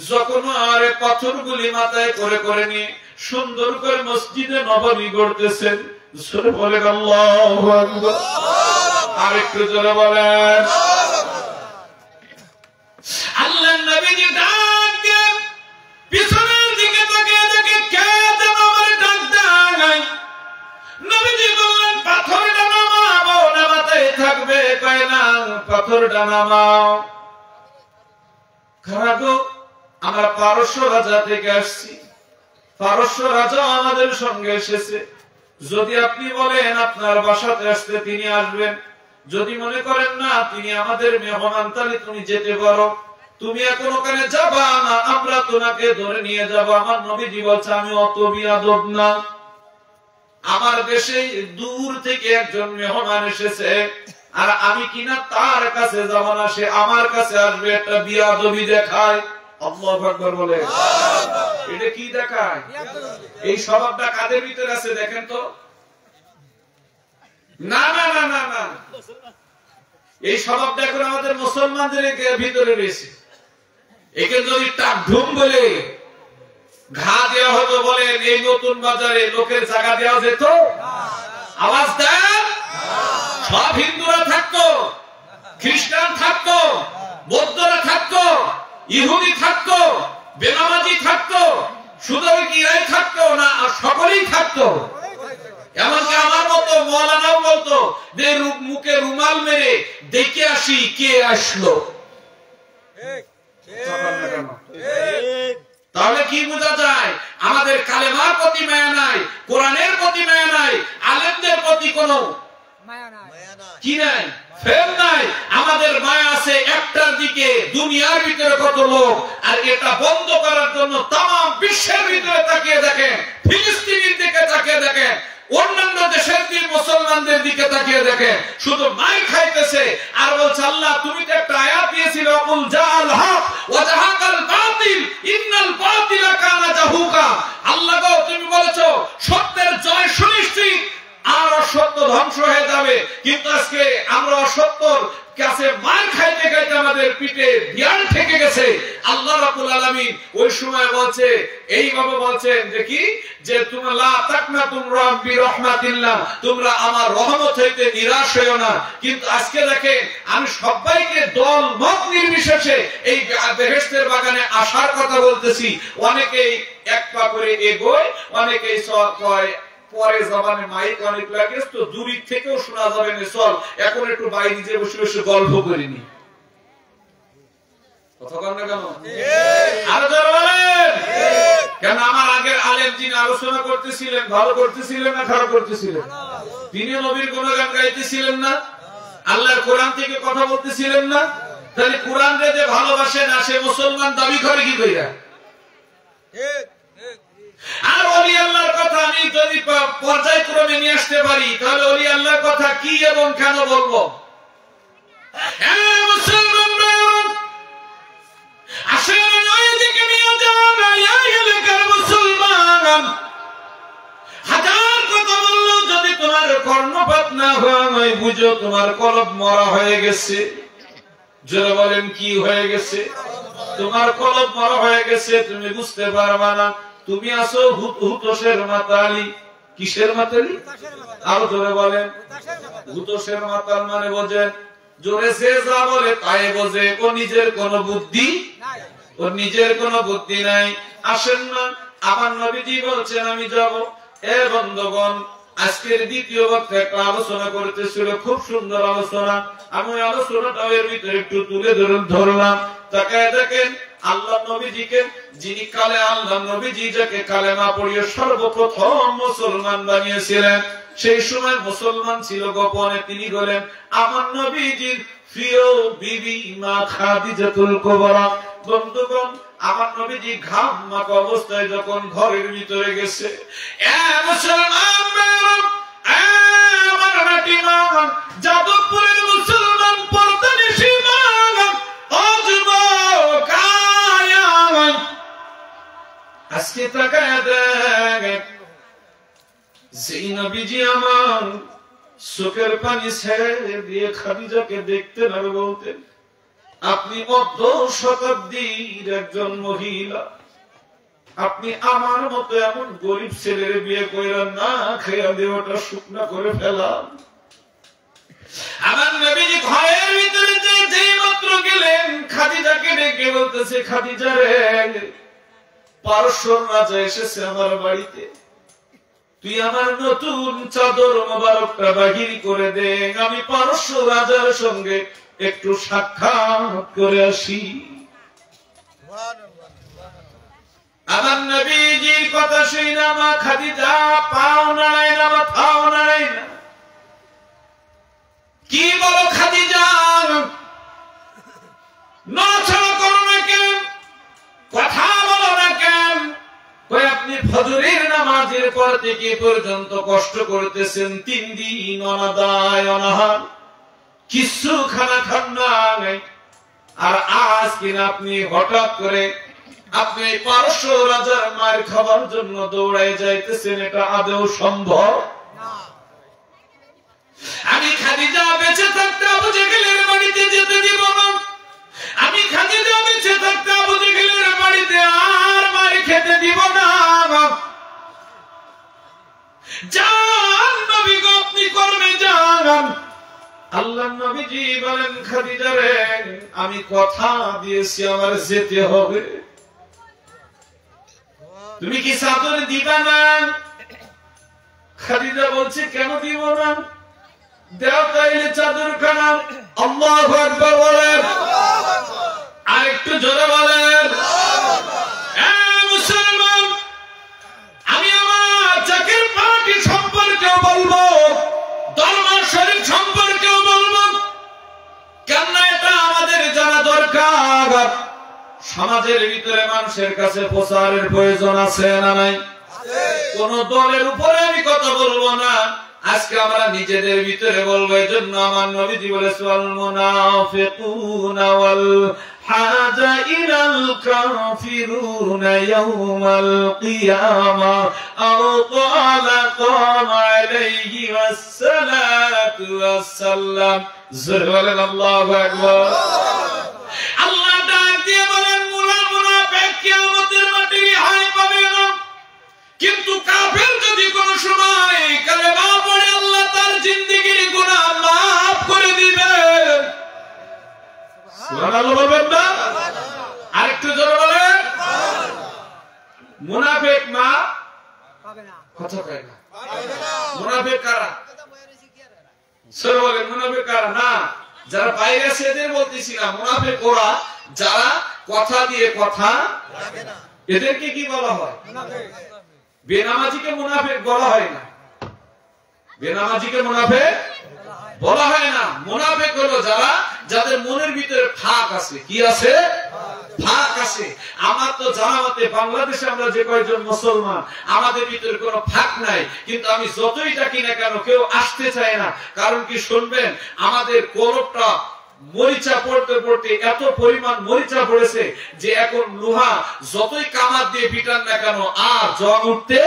যখন আর পাথরগুলি মাথায় করে করে নিয়ে সুন্দর করে মসজিদে নববী গড়তেছেন। জোরে বলেন আল্লাহু আকবার। আর একটু জোরে বলেন। আল্লাহ নবীজি ডাক দিয়ে পিছনের দিকে তাকিয়ে দেখে কে যেন আমার ডাক দেয়। নবীজি বললেন পাথরটা নামাবো না মাথায় থাকবে? কয় না, পাথরটা নামাও। খারাগো, আমরা পারস্য রাজা থেকে আসছি, পারস্য রাজা আমাদের সঙ্গে এসেছে। যদি আপনি বলেন আপনার বাসাতে আসতে তিনি আসবেন, যদি মনে করেন না তিনি আমাদের মেহমান তাহলে তুমি যেতে পারো। তুমি এখন ওখানে যাবা না, আমরা তোমাকে ধরে নিয়ে যাব। আমার নবীজি বলছে আমি অত বিয়াদব না, আমার দেশে দূর থেকে একজন মেহমান এসেছে আর আমি কিনা তার কাছে যাব না, সে আমার কাছে আসবে, একটা বিয়াদবি দেখায়। আল্লাহু আকবার বলে। এটা কি দেখায়? এই স্বভাবটা কাদের ভিতরে আছে দেখেন তো? না না না না না, এই স্বভাবটা এখন আমাদের মুসলমানদের ভিতরে রয়েছে। একে যদি টাকঢুম বলে ঘা দেওয়া হতো, বলেন এই নতুন বাজারে লোকের জায়গা দেওয়া যেত? আওয়াজ দেন। সব হিন্দুরা থাকতো, খ্রিস্টান থাকতো, বৌদ্ধরা থাকতো, ইহুদি থাকতো, বেনামাজি থাকতো, শুধু ইরাই থাকতো না, সকলেই থাকতো। এমনকি আমার মতো মৌলানাও বলতো যে মুখে রুমাল মেরে দেখে আসি কে আসলো। তাহলে কি বোঝা যায়? আমাদের কালেমার প্রতি মায়া নাই, কোরআনের প্রতি মায়া নাই, আলেমদের প্রতি কোনো কি নাই, প্রেম নাই। আমাদের মায়া আছে একটার দিকে, দুনিয়ার ভিতরে কত লোক, আর এটা বন্ধ করার জন্য তামাম বিশ্বের ভিতরে তাকিয়ে দেখেন, ফিলিস্তিনের দিকে তাকিয়ে দেখেন, অন্যান্য দেশের মুসলমানদের দিকে তাকিয়ে দেখেন, শুধু মাই খাইতেছে আর বলছে আল্লাহ তুমি তো একটা আয়াত দিয়েছিলে কুল জাআল হক ওয়া জাহাকাল বাতিল ইন্নাল বাতিলা কানা জাহুকা। আল্লাহ গো তুমি বলেছো সত্যের জয় সুনিশ্চিত আর অসত্য ধ্বংস হয়ে যাবে, কিন্তু আজকে আমরা অসত্যর কাছে মার খাইতে খাইতে আমাদের পিঠে ধ্যান ঠেকে গেছে। আল্লাহ রাব্বুল আলামিন ওই সময় বলছে, এইভাবে বলছেন যে কি, যে তোমরা লা তাকনাতুম রাব্বি রাহমাতিল্লাহ, তোমরা আমার রহমত হইতে নিরাশ হইও না। কিন্তু আজকে দেখেন আমি সবাইকে দল মত নির্বিশেষে এই বেহেশতের বাগানে আসার কথা বলতেছি। অনেকেই এক পা করে এগোয়, অনেকেই কয় পরে জবানে মাইক অনেক লাগে তো দূর থেকেও শোনা যাবে না, চল এখন একটু বাইরে যে বসে বসে গল্প করিনি। কথা বল না কেন? আর যারা বলেন কেন আমার আগের আলেম যিনি আলোচনা করতেছিলেন ভালো করতেছিলেন না খারাপ করতেছিলেন? তিনি নবীর গুণগান গাইতেছিলেন না? আল্লাহর কোরআন থেকে কথা বলতেছিলেন না? তাহলে কোরআনকে যে ভালোবাসে না সে মুসলমান দাবি করে কি কইরা? আর ওলি আল্লাহর কথা আমি যদি পর্যায়ক্রমে নিয়ে আসতে পারি তাহলে ওলি আল্লাহর কথা কি এবং কেন বলবো? মুসলমান আসেন ওইদিকে নিয়ে যান, এলাকার মুসলমান হাজার কথা বললো যদি তোমার কর্ণপাত না হয় বুঝো তোমার কলব মরা হয়ে গেছে। যারা বলেন কি হয়ে গেছে? তোমার কলব মরা হয়ে গেছে, তুমি বুঝতে পারবা না। তুমি আসো হুতোষের মাতালি। কিসের মাতালি? আরো জোরে বলেন। হুতোষের মাতাল মানে বোঝেন, জোরে সে যা বলে তাই বোঝে, ও নিজের কোনো বুদ্ধি নাই, ওর নিজের কোনো বুদ্ধি নাই। আসেন না, আমার নবীজি বলছেন আমি যাব। এ বন্ধুগণ, আজকের দ্বিতীয় বক্তা একটা আলোচনা করতেছিল, খুব সুন্দর আলোচনা। আমি আলোচনাটাও এর ভিতরে একটু তুলে ধরলাম। তাকায় দেখেন আল্লাহ নবীজিকে, যিনি কালে আল্লাহ নবীজি যাকে কালেমা পড়িয়ে সর্বপ্রথম মুসলমান বানিয়েছিলেন, সেই সময় মুসলমান ছিল গোপনে। তিনি বলেন আমার নবীজির প্রিয় বিবি মা খাদিজাতুল কুবরা। বন্ধুগণ, আমার নবীজি ঘাম মাখা অবস্থায় যখন ঘরের ভিতরে গেছে, এ মুসলমান, আমার নাটি মা, যাদবপুরের মুসলমান পর্দানিশী মা, আজকে তাকায় দেখ, যেই নবীজি আমার চোখের পানি ছেড়ে দিয়ে খাদিজাকে দেখতেন আর বলতেন, আপনি মধ্য শতাব্দীর একজন মহিলা, আপনি আমার মতো এমন গরিব ছেলের বিয়ে কইলেন না, খেয়া দেওয়াটা শুকনা করে ফেলাম। আমার নবীজি ঘরের ভিতরে যেই মাত্র গেলেন, খাদিজাকে ডেকে বলতেছে, খাদিজা রে, পারস্যর রাজা এসেছে আমার বাড়িতে, তুই আমার নতুন চাদর মোবারকটা বাহির করে দে, আমি পারস্য রাজার সঙ্গে একটু সাক্ষাৎ করে আসি। আমার নবীজির কথা শুই না মা খাদিজা পাও নাড়ায় না, মাথাও নাড়ায় না। কি বলো খাদিজা, নড়াচড়া করো না কেন, কথা বলো না কেন? কই আপনি ফজরের নামাজের পর থেকে পর্যন্ত কষ্ট করতেছেন, 3 দিন অনাদায় অনাহার, কিছু খানা খান নাই, আর আজ কিনা আপনি হঠাৎ করে আপনি পারস্য রাজার মায়ের খাবার জন্য দৌড়ায় যাইতেছেন, এটা আদৌ সম্ভব? আমি খাদিজা বেঁচে থাকতে আবু জেহেলের বাড়িতে যেতে দিব না, আমি খাদিজা বেঁচে থাকতে আবু জেহেলের বাড়িতে আর মারি খেতে দিব না। যান নবী গো, আপনি কর্মে যান। আল্লাহর নবীজি বলেন, খাদিজা রে, আমি কথা দিয়েছি আমার যেতে হবে, তুমি কি চাদর দিবা না? খাদিজা বলছে, কেন দিব না, দেও তাইলে চাদর খানা। আল্লাহু আকবার বলেন, আর একটু জোরে বলেন। মুসলমান, আমি আমার জাকির পার্টি সম্পর্কে বলবো, দরবার শরীফ সম্পর্কে বলবো, কেন এটা আমাদের জানা দরকার। সমাজের ভিতরে মানুষের কাছে প্রচারের প্রয়োজন আছে না নাই? কোন দলের উপরে আমি কথা বলবো না, আজকে আমরা নিজেদের ভিতরে বলবো। এজন্য আমার নবীজি বলেছেন, ওয়াল মুনাফিকুনা ওয়াল হাজাইরাল কাফিরুনা ইয়াউমাল কিয়ামা আও ক্বালা ক্বামা আলাইহি ওয়াসসালাতু ওয়াসসালাম। জোরে বলেন আল্লাহু আকবার। আল্লাহ ডাক দিয়ে বলেন, মুনাফিক কিয়ামতের মাঠে রেহাই পাবে না, কিন্তু কাফের যদি কোন সময় কালেমা পড়ে আল্লাহ তার জিন্দেগীর গুনাহ মাফ করে দিবে। সুবহানাল্লাহ বলবেন না? আরেকটু জোরে বলেন। মুনাফিক মা পাবে না, কথা কয় না। মুনাফিক কারা? সরে বলেন, মুনাফিক কারা? না, যারা বাইরে আছে এদের বলতেছি না, মুনাফিক ওরা যারা কথা দিয়ে কথা রাখে না। এদেরকে কি বলা হয়? মুনাফিক। বেনামাজিকে মুনাফিক বলা হয় না, বেনামাজিকে মুনাফিক বলা হয় না। মুনাফিক হলো যারা, যাদের মনের ভিতরে ফাঁক আছে। কি আছে? ফাঁক আছে। আমার তো জানা মতে বাংলাদেশে আমরা যে কয়েকজন মুসলমান, আমাদের ভিতরে কোনো ফাঁক নাই, কিন্তু আমি যতই ডাকি না কেন কেউ আসতে চায় না। কারণ কি শুনবেন, আমাদের কলবটা মরিচা পড়তে পড়তে এত পরিমাণ মরিচা পড়েছে যে এখন লোহা যতই কামার দিয়ে পিটান না কেন আর জং উঠতে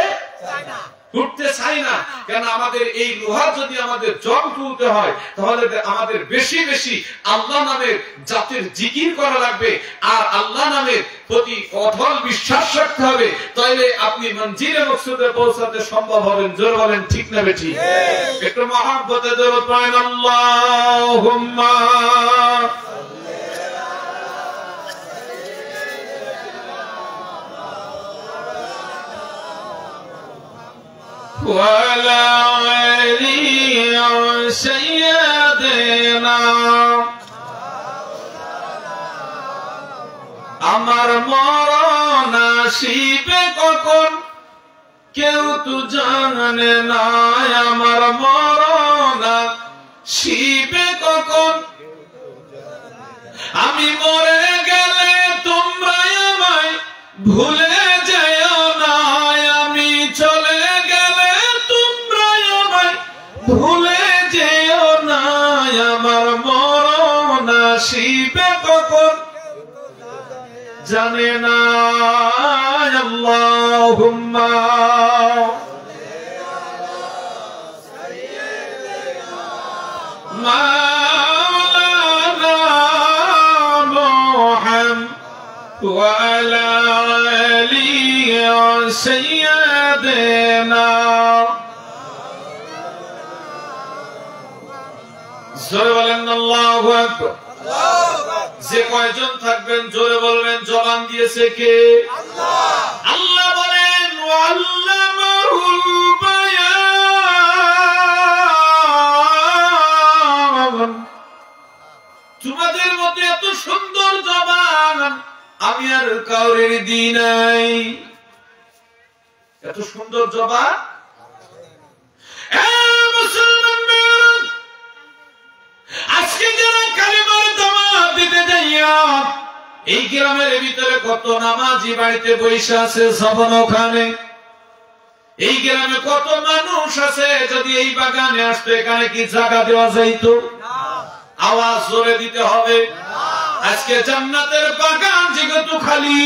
চাই না। কেন আমাদের এই লোহা যদি আমাদের জং তুলতে হয়, তাহলে আমাদের বেশি বেশি আল্লাহ নামের জাতের জিকির করা লাগবে, আর আল্লাহ নামের প্রতি অঢল বিশ্বাস রাখতে হবে। তাইলে আপনি মঞ্জিলে মকসুদে পৌঁছাতে সম্ভব হবেন। জোরে বলেন, ঠিক না বেঠিক? একটু মহব্বতে দরুদ পড়েন, আল্লাহুম্মা وعلى آله سيدنا। আমার মরণ আসিবে কখন কেউ তো জানে না, আমার মরণ আসিবে কখন, আমি মরে গেলে তোমরা আমায় ভুলে যেও না, আমি চলে গেলে তোমরা আমায় ভুলে যেও না, আমার মরণ আসিবে কখন জানে না। আল্লাহুম্মা মাওলানা মুহাম্মদ ওয়া আলা আলি সাইয়্যিদিনা। জোরে বলেন আল্লাহু আকবার। যে কয়জন থাকবেন জোরে বলবেন জবান দিয়েছে কে? আল্লাহ বলেন ওয়াল্লামাহুল বায়ান। তোমাদের মধ্যে এত সুন্দর জবান আমি আর কাউরের দিই নাই। এত সুন্দর জবান মুসলমান আজকে যারা কালিমার দাওয়াত দিতে যাইয়া এই গ্রামের ভিতরে কত নামাজি বাড়িতে বসে আছে জবান ওখানে। এই গ্রামে কত মানুষ আছে, যদি এই বাগানে আসতো এখানে কি জায়গা দেওয়া যাইতো? আওয়াজ জোরে দিতে হবে। আজকে জান্নাতের বাগান যেহেতু খালি,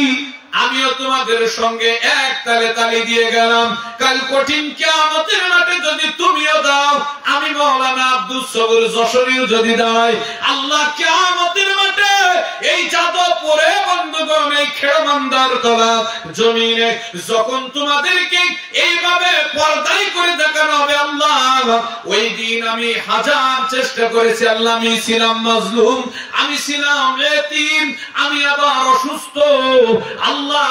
আমিও তোমাদের সঙ্গে এক তালে তালি দিয়ে গেলাম। কাল কঠিন কিয়ামতের মাঠে যদি তুমিও দাও, আমি মাওলানা আব্দুস সবুর যশোরীও যদি দাঁড়াই, আল্লাহ কিয়ামতের মাঠে এই যাদবপুরে বন্ধুগণ এই খেড়মান্দার তলা জমিনে যখন তোমাদেরকে এইভাবে পর্দাই করে দেখানো হবে, আল্লাহ ওই দিন আমি হাজার চেষ্টা করেছি আল্লাহ, আমি ছিলাম মাজলুম, আমি ছিলাম এতিম, আমি আবার অসুস্থ আল্লাহ,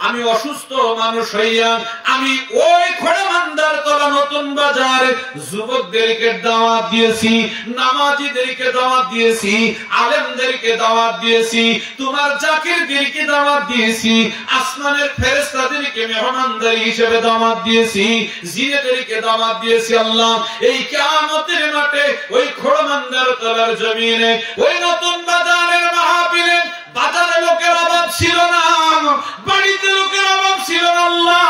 আমি অসুস্থ মানুষ হইয়া আমি ওই খেড়মান্দার তলা নতুন বাজার যুবকদেরকে দাওয়াত দিয়েছি, নামাজিদেরকে দাওয়াত দিয়েছি, আলেমদেরকে দাওয়াত দিয়েছি, তোমার জাকিরদেরকে দাওয়াত দিয়েছি, আসমানের ফেরেশতাদেরকে মেহমানদারি হিসেবে দাওয়াত দিয়েছি, জিনেদেরকে দাওয়াত দিয়েছি। আল্লাহ এই কিয়ামতের মাঠে ওই খেড়মান্দার তলার জমিনে ওই নতুন বাজারের মাহফিলে বাজারে লোকের অভাব ছিল না, বাড়িতে লোকের অভাব ছিল না। আল্লাহ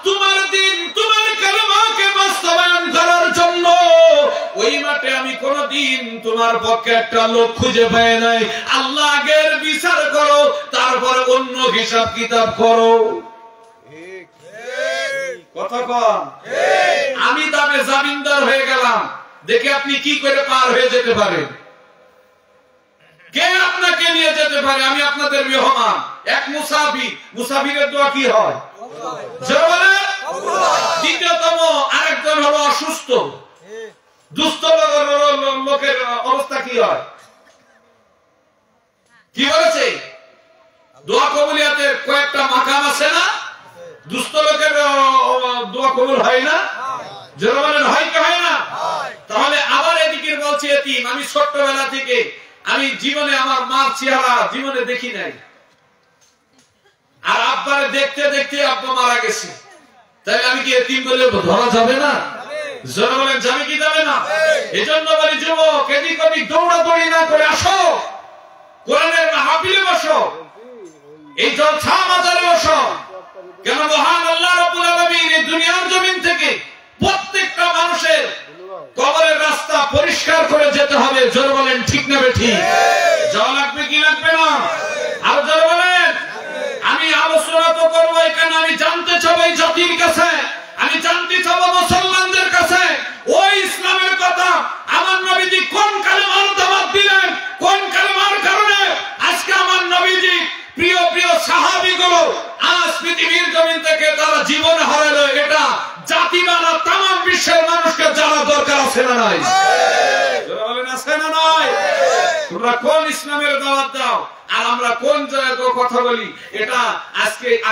তোমার দিন তোমার কালেমাকে বাস্তবায়ন করার জন্য ওই মাঠে আমি কোনদিন তোমার পক্ষে একটা লোক খুঁজে পাই নাই। আল্লাহ আগের বিচার করো, তারপরে অন্য হিসাব কিতাব করো। কথা কন, আমি তবে জামিনদার হয়ে গেলাম, দেখে আপনি কি করে পার হয়ে যেতে পারেন, কে আপনাকে নিয়ে যেতে পারে। আমি আপনাদের মেহমান, এক মুসাফির, মুসাফিরের দোয়া কি হয়? দ্বিতীয়তম আরেকজন হলো অসুস্থ, দুস্থ লোকের অবস্থা কি হয়? কি বলেছে? দোয়া কবুলিয়াতের কয়েকটা মাকাম আছে না? দুস্থ লোকের দোয়া কবুল হয় না? যারা বলেন হয় কি হয় না? তাহলে আবার এদিকে বলছে এতিম, আমি ছোট্টবেলা থেকে আমি জীবনে আমার মার চেহারা জীবনে দেখি নাই, আর আব্বারে দেখতে দেখতে আব্বা মারা গেছে, তাই আমি কি এতিম বলে ধরা যাবে না? যারা বলেন যাবে কি যাবে না? এজন্য বলি যুবক, এদিক ওদিক দৌড়াদৌড়ি না করে আসো, কোরআনের মাহফিলে বসো, এই জলসা মাজারে বসো। কেন মহান আল্লাহ রাব্বুল আলামিন এই দুনিয়ার জমিন থেকে প্রত্যেকটা মানুষের কবরের রাস্তা পরিষ্কার করে যেতে হবে। জোরে বলেন ঠিক না বেঠিক? যাওয়া লাগবে কি লাগবে না? আর জোরে বলেন। আমি আলোচনা তো করবো এখানে, আমি জানতে চাবো এই জাতির কাছে, আমি জানতে চাবো মুসলমানদের কাছে, ওই ইসলামের কথা আমার নবীজি কোন কালেমার দাওয়াত দিলেন, কোন কালেমার কারণে আজকে আমার নবীজি প্রিয় প্রিয় সাহাবীগুলো আজ পৃথিবীর জমিন থেকে তারা জীবন হারালো। এটা জাতি বানা তাম বিশ্বের মানুষকে জানা দরকার আছে না নাই? আছে না নাই? তোমরা কোন ইসলামের দাওয়াত দাও আর আমরা কোন জায়গায় কথা বলি, এটা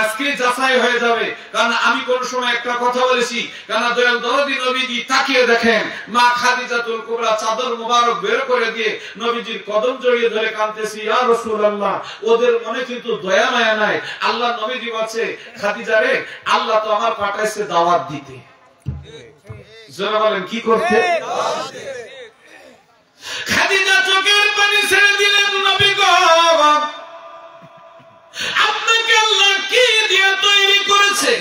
আজকে যাচাই হয়ে যাবে। কারণ আমি কোন সময় একটা কথা বলেছি, কারণ দয়াল দরদি নবীজি তাকিয়ে দেখেন, মা খাদিজাতুল কুবরা চাদর মোবারক বের করে দিয়ে নবীজির কদম জড়িয়ে ধরে কাঁদতেছি, ইয়া রাসূলুল্লাহ। ওদের মনে কিন্তু দয়া মায়া নাই। আল্লাহ নবীজি বলছে, খাদিজা রে, আল্লাহ তো আমার পাঠাইছে দাওয়াত দিতে। যারা বলেন কি করতে? খাদিজা চোখের পানি ছেড়ে দিলেন, নবী গো, আপনাকে আল্লাহ কি দিয়ে তৈরি করেছে?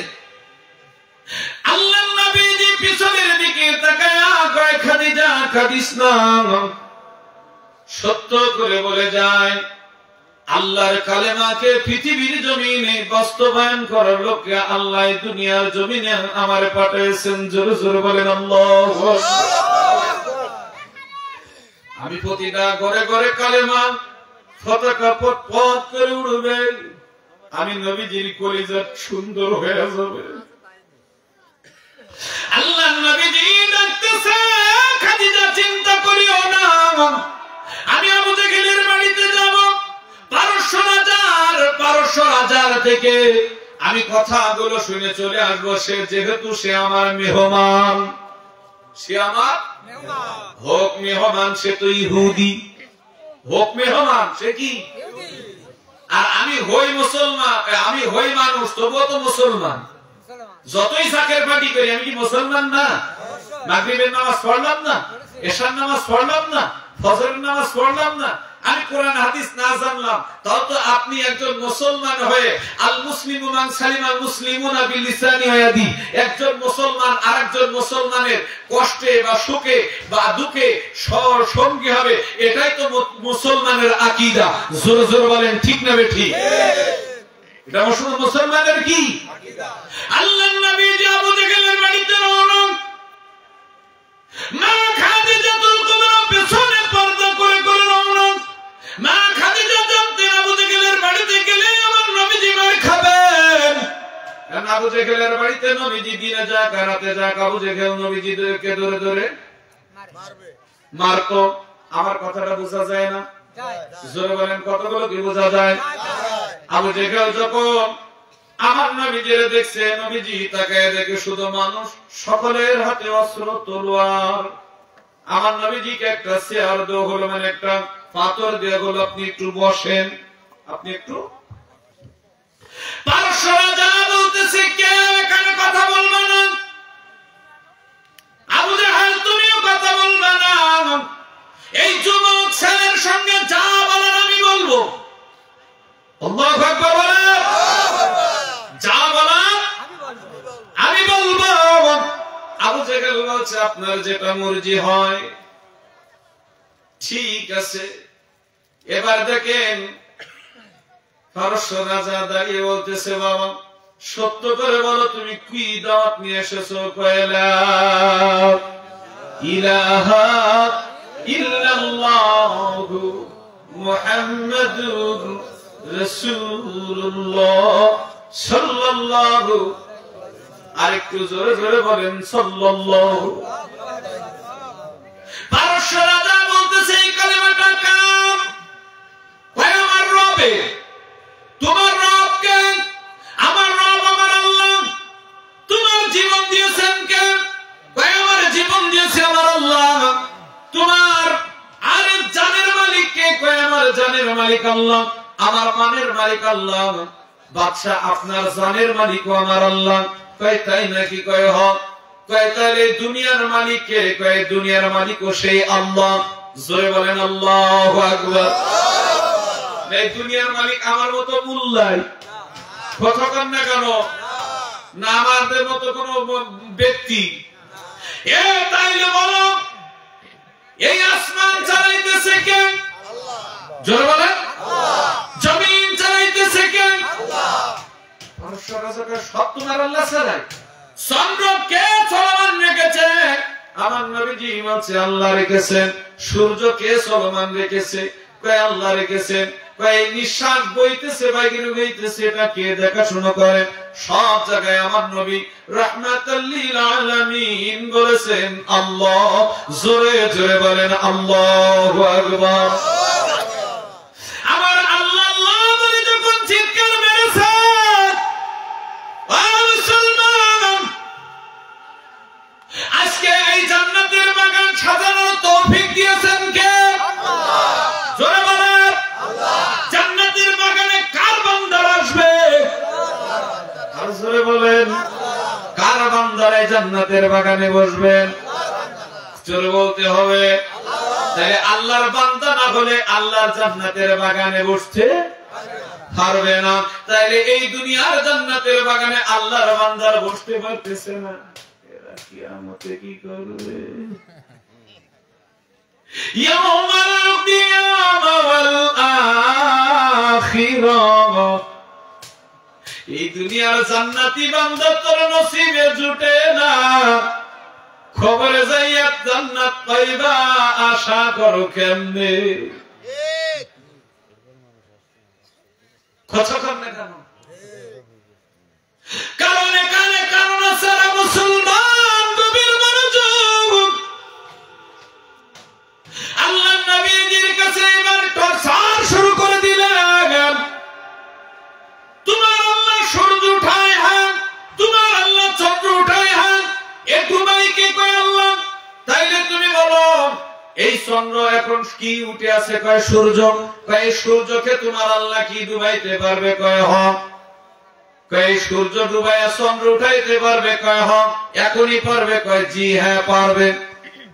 আল্লাহ নবীজি পিছনের দিকে তাকায়া কয়, খাদিজা কাঁদিস না, সত্য করে বলে যায় আল্লাহর কালেমাকে পৃথিবীর জমিনে বাস্তবায়ন করার লক্ষ্যে আল্লাহ দুনিয়ার জমিনে আমার পাঠিয়েছেন। জোরে জোরে বলেন আল্লাহু আকবার। আমি প্রতিটা ঘরে ঘরে কালেমা পতাকা পথ পথ করে উড়বে। আমি নবীজির কলিজা সুন্দর হয়ে যাবে। আল্লাহ নবীজি ডাকতেছে, খাদিজা চিন্তা করিও না, আমি আবু জেহেলের বাড়িতে যাব। পারস্য রাজার থেকে আমি কথাগুলো শুনে চলে আসবো। যেহেতু সে আমার মেহমান, সে আমার হোক মেহমান, সে তো ইহুদি। হোক মেহমান, সে কি? আর আমি হই মুসলমান, আমি হই মানুষ, তবুও তো মুসলমান। যতই জাকের পার্টি করি, আমি কি মুসলমান না? মাগরিবের নামাজ পড়লাম না, এশার নামাজ পড়লাম না, ফজরের নামাজ পড়লাম না, আমি কোরআন হাদিস না জানলাম, তাও তো আপনি একজন মুসলমান হয়ে আল মুসলিমু মান সালিমাল মুসলিমুনা বিলিসানি ওয়াদি, একজন মুসলমান আরেকজন মুসলমানের কষ্টে বা সুখে বা দুঃখে সঙ্গী হবে, এটাই তো মুসলমানের আকীদা। জোরে জোরে বলেন ঠিক না বেঠিক? এটা মুসলমানের কি আকীদা। আল্লাহর নবী যে আবু জেহেলের বাড়িতে রওনা, মা খাদিজাতুল কুবরা পেছনে পর্দা করে করে রওনা। মা খাদিজা জানতেন আবু জেহেলের বাড়িতে গেলে আমার নবীজি মার খাবেন। কারণ আবু জেহেলের বাড়িতে নবীজি দিনে যাক আর রাতে যাক, আবু জেহেল নবীজিকে ধরে ধরে মারতো। আমার কথাটা বোঝা যায় না? জোরে বলেন, কতগুলো কি বোঝা যায়? আবু জেহেল যখন আমার নবীজির দেখছে, নবীজি তাকায় দেখে শুধু মানুষ, সকলের হাতে অস্ত্র তলোয়ার। আমার নবীজিকে একটা চেয়ার দেওয়া হলো, মানে একটা পাথর দেওয়া হলো, আপনি একটু বসেন, আপনি একটু। পারস্য রাজা বলতেছে, কেউ এখানে কথা বলবে না। আবু জেহেল তুমিও কথা বলবে না, এই যুবক ছেলের সঙ্গে যা বলার আমি বলবো। আল্লাহু আকবার বলেন, যা বলার আমি বলবো। আবু জেহেল বলছে, আপনার যেটা মর্জি হয় ঠিক আছে। এবার দেখেন পারস্য রাজা দাঁড়িয়ে বলতেছে, বাবা সত্য করে বলো তুমি কি দাওয়াত নিয়ে এসেছো? কয়লা ইলাহা ইল্লাল্লাহু মুহাম্মাদুর রাসূলুল্লাহ সাল্লাল্লাহু, আরেকটু জোরে জোরে বলেন সাল্লাল্লাহু। পারস্য রাজা বলতেছে, এই কালেমাটা কার? কয় আমার রবের। তোমার রব কে? আমার রব আমার আল্লাহ। তোমার জীবন দিয়েছেন কে? কয় আমার জীবন দিয়েছে আমার আল্লাহ। তোমার আরে জানের মালিক কে? কয় আমার জানের মালিক আল্লাহ। আমার মানের মালিক আল্লাহ। বাদশা আপনার জানের মালিকও আমার আল্লাহ। কয় তাই নাকি? কয় হ। কয় তাহলে দুনিয়ার মালিক কে? কয় দুনিয়ার মালিকও সেই আল্লাহ। জোরে বলেন আল্লাহু আকবার। এই দুনিয়ার মালিক আমার মতো মুল্লাই কতক্ষণ না কেন না, আমাদের মতো কোন ব্যক্তি। এ তাইলে বলো, এই আসমান চালাইতেছে কে? জোরে বলেন জমিন চালাইতেছে কে? পারস্য রাজাকে সব তোমার আল্লাহ চালায়। চন্দ্র কে চলমান রেখেছে? আমার নবীজি বলছে আল্লাহ রেখেছেন। সূর্য কে চলমান রেখেছে? কয় আল্লাহ রেখেছেন। কয় নিঃশ্বাস বইতেছে বাইরে বইতেছে, এটা কে দেখাশোনা করে? সব জায়গায় আমার নবী রাহমাতাল লিল আলামিন বলেছেন আল্লাহ। জোরে জোরে বলেন আল্লাহু আকবার। আমার আল্লাহ আল্লাহ বলে যখন চিৎকার মেরেছে, আজকে এই জান্নাতের বাগান সাজানোর তৌফিক দিয়েছেন কে? আল্লাহ। জোরে বলেন আল্লাহ। জান্নাতের বাগানে কার বান্দারা আসবে? আল্লাহ। আর জোরে বলেন আল্লাহ। কার বান্দারা জান্নাতের বাগানে বসবেন? জোরে বলতে হবে আল্লাহ। তাহলে আল্লাহর বান্দা না হলে আল্লাহর জান্নাতের বাগানে বসতে পারবে না। তাহলে এই দুনিয়ার জান্নাতের বাগানে আল্লাহর বান্দারা বসতে পারতেছে না, কিয়ামতে কি করবে? ইয়াউমাল কিয়ামা ওয়াল আখিরাহ। এই দুনিয়ার জান্নাতি বান্দা তোর নসিবে জুটে না, খবরে যাইয়া জান্নাত পাইবা আশা করো কেমনে? কথা কর না কেন? কারণ এখানে কারণ সারা মুসলমান গভীর মনোযোগ। আল্লাহ নবীজির কাছে এবার টর্চার শুরু করে দিলেন। তোমার আল্লাহ সূর্য উঠায় হ্যাঁ, তোমার আল্লাহ চন্দ্র উঠায় হ্যাঁ, এ ডুবাইকে কয় আল্লাহ। তাইলে তুমি বলো এই চন্দ্র এখন কি উঠে আছে? কয় সূর্য। কয় সূর্যকে তোমার আল্লাহ কি ডুবাইতে পারবে? কয় হ। কয় সূর্য ডুবাইয়া চন্দ্র উঠাইতে পারবে? কয় হ। এখনই পারবে? কয় জি হ্যাঁ পারবে।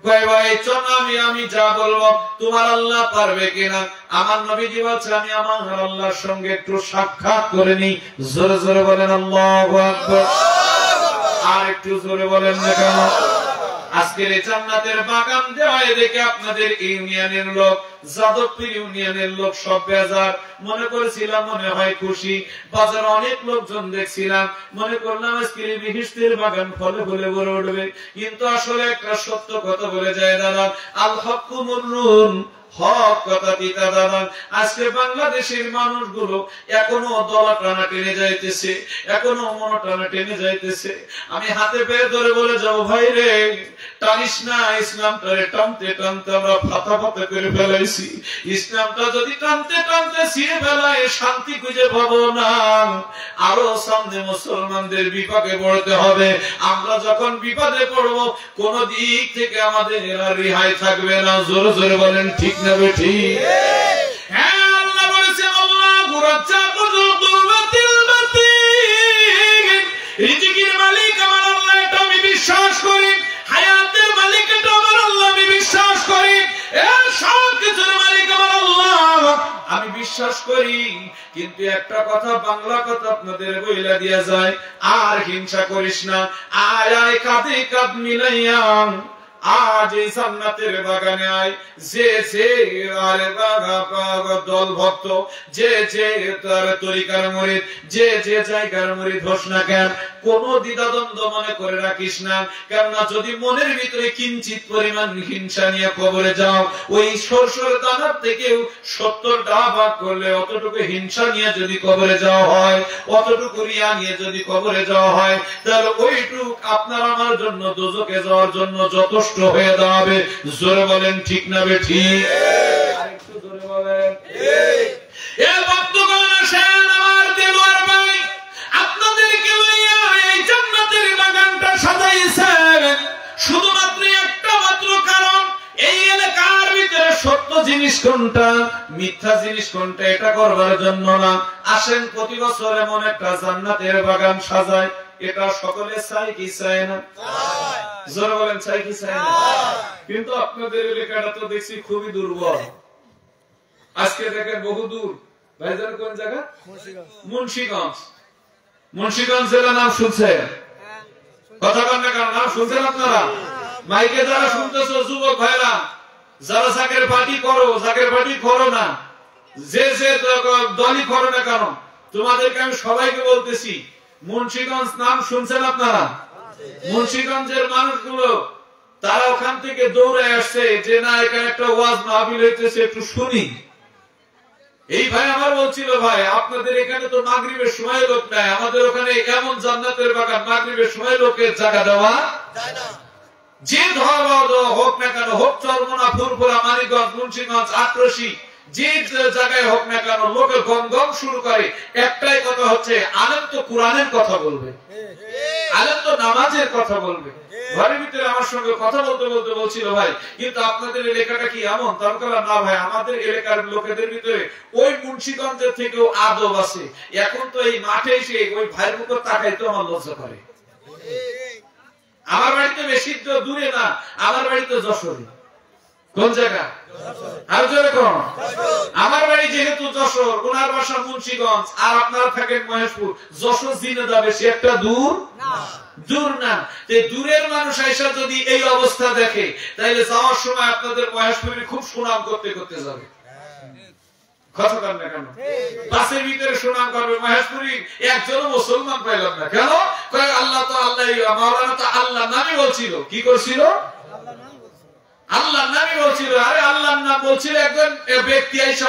কয় ভাই চল আমি যা বলবো তোমার আল্লাহ পারবে কিনা? আমার নবীজি বলছে আমি আমার আল্লাহর সঙ্গে একটু সাক্ষাৎ করে নিই। জোরে জোরে বলেন আল্লাহু আকবার। আর একটু জোরে বলেন না কেন? আজকের এই জান্নাতের বাগান দেওয়ায় দেখে আপনাদের ইউনিয়নের লোক, যাদবপুর ইউনিয়নের লোক সব বেজার। মনে করেছিলাম মনে হয় খুশি, বাজারে অনেক লোকজন দেখছিলাম, মনে করলাম আজকের এই বিহিষ্টের বাগান ফলে ফলে ভরে উঠবে। কিন্তু আসলে একটা সত্য কথা বলে যায় দাদা, আল হক্কু মুররুন, হক কথা পিতা দাদা। আজকে বাংলাদেশের মানুষগুলো এখনো দলা টানা টেনে যাইতেছে, এখনো মন টানা টেনে যাইতেছে। আমি হাতে পেয়ে ধরে বলে যাবো ভাই রে টানিস না, ইসলামটারে টানতে টানতে আমরা ফাতা ফাতা করে ফেলাইছি। ইসলামটা যদি টানতে টানতে ছিঁড়ে ফেলায় শান্তি খুঁজে পাবো না। আরো সামনে মুসলমানদের বিপাকে পড়তে হবে। আমরা যখন বিপদে পড়বো কোন দিক থেকে আমাদের আর রেহাই থাকবে না। জোরে জোরে বলেন ঠিক না বেঠিক? হ্যাঁ আল্লাহ বলেছে আল্লাহু রাজ্জাকুল কুওয়াতিল মাতিন। রিজিকের মালিক আমার আল্লাহ, এটা আমি বিশ্বাস করি। হায়াতের মালিক এটা আমার আল্লাহ, আমি বিশ্বাস করি। এই সব কিছুর মালিক আমার আল্লাহ, আমি বিশ্বাস করি। কিন্তু একটা কথা, বাংলা কথা আপনাদের বইলা দিয়া যায়, আর হিংসা করিস না। আয় আয় কাঁধে কাঁধ মিলাইয়া আজ এই জান্নাতের বাগানে আয়। যে যে আরে দল ভক্ত, যে যে তার তরিকার মুরিদ, যে যে জায়গার মুরিদ হোস না কেন, কোন দ্বিধাদ্বন্দ্ব মনে করে রাখিস না। কেননা যদি মনের ভিতরে কিঞ্চিত পরিমাণ হিংসা নিয়ে কবরে যাও, ওই সরষের দানার থেকেও 70টা ভাগ করলে অতটুকু হিংসা নিয়ে যদি কবরে যাওয়া হয়, অতটুকু রিয়া নিয়ে যদি কবরে যাওয়া হয়, তাহলে ওইটুক আপনার আমার জন্য দোজখে যাওয়ার জন্য যথেষ্ট হয়ে দাঁড়াবে। জোরে বলেন ঠিক না বেঠিক? আরেকটু জোরে বলেন ঠিক। এ ভক্তগণ আসেন আমার দেলোয়ার ভাই, আপনাদেরকে লইয়া এই জান্নাতের বাগানটা সাজাইছেন শুধুমাত্র একটা মাত্র কারণ, এই এলাকার ভিতরে সত্য জিনিস কোনটা, মিথ্যা জিনিস কোনটা, এটা করবার জন্য না। আসেন প্রতি বছর এমন একটা জান্নাতের বাগান সাজায়। এটা সকলে চাই কি চায় না? জোরে বলেন চাই কি চায় না? কিন্তু আপনাদের এলাকাটা তো দেখছি খুবই দুর্বল। আজকে দেখেন বহু দূর। ভাইজান কোন জায়গা? মুন্সিগঞ্জ। মুন্সিগঞ্জ জেলার নাম শুনছেন? কথা বলেন না কেন? নাম শুনছেন আপনারা? মাইকে যারা শুনতেছো যুবক ভাইরা, যারা জাকের পার্টি করো, জাকের পার্টি করো না, যে যে দলই করো না কেন, তোমাদেরকে আমি সবাইকে বলতেছি, মুন্সিগঞ্জ নাম শুনছেন আপনারা? মুন্সিগঞ্জের মানুষগুলো তারা ওখান থেকে দৌড়ে আসছে যে না এখানে একটা ওয়াজ মাহফিল হইতেছে, একটু শুনি। এই ভাই আমার বলছিল ভাই আপনাদের এখানে তো মাগরিবের সময় লোক নাই, আমাদের ওখানে এমন জান্নাতের বাগান মাগরিবের সময় লোকের জায়গা দেওয়া যায় না। যে ধর্ম হোক না কেন, হোক চরমনা, ফুরফুরা, মানিকগঞ্জ, মুন্সিগঞ্জ, আটরশি, যে জায়গায় হোক না কেন, লোকে গম শুরু করে। একটাই কথা হচ্ছে, আলেম তো কোরআনের কথা বলবে, আলেম তো নামাজের কথা বলবে। ঘরের ভিতরে আমার সঙ্গে কথা বলতে বলতে বলছিল ভাই কিন্তু আপনাদের এলাকাটা কি এমন? তারপর না ভাই আমাদের এলাকার লোকেদের ভিতরে ওই মুন্সিগঞ্জের থেকেও আদব আছে। এখন তো এই মাঠে এসে ওই ভাইয়ের মুখে তাকাইতে আমার লজ্জা করে। আমার বাড়িতে বেশি দূরে না, আমার বাড়িতে যশোরে। কোন জায়গা? আর জোরে কোন? আমার বাড়ি যেহেতু যশোর, ওনার বাসা মুন্সিগঞ্জ, আর আপনারা থাকেন মহেশপুর, যশোর জিনেদা বেশি একটা দূর না। দূরের মানুষ আইসা যদি এই অবস্থা দেখে, তাইলে যাওয়ার সময় আপনাদের মহেশপুরে খুব সুনাম করতে করতে যাবে। কথা বলেন না কেন? বাসের ভিতরে সুনাম করবে, মহেশপুরি একজনও মুসলমান পাইলাম না কেন? আল্লাহ তো আল্লাহ, মাওলানা তো আল্লাহ নামই বলছিল। কি করছিল? আল্লাহ নামই বলছিল। আরে আল্লাহর নাম বলছিল একজন ব্যক্তি আইসা,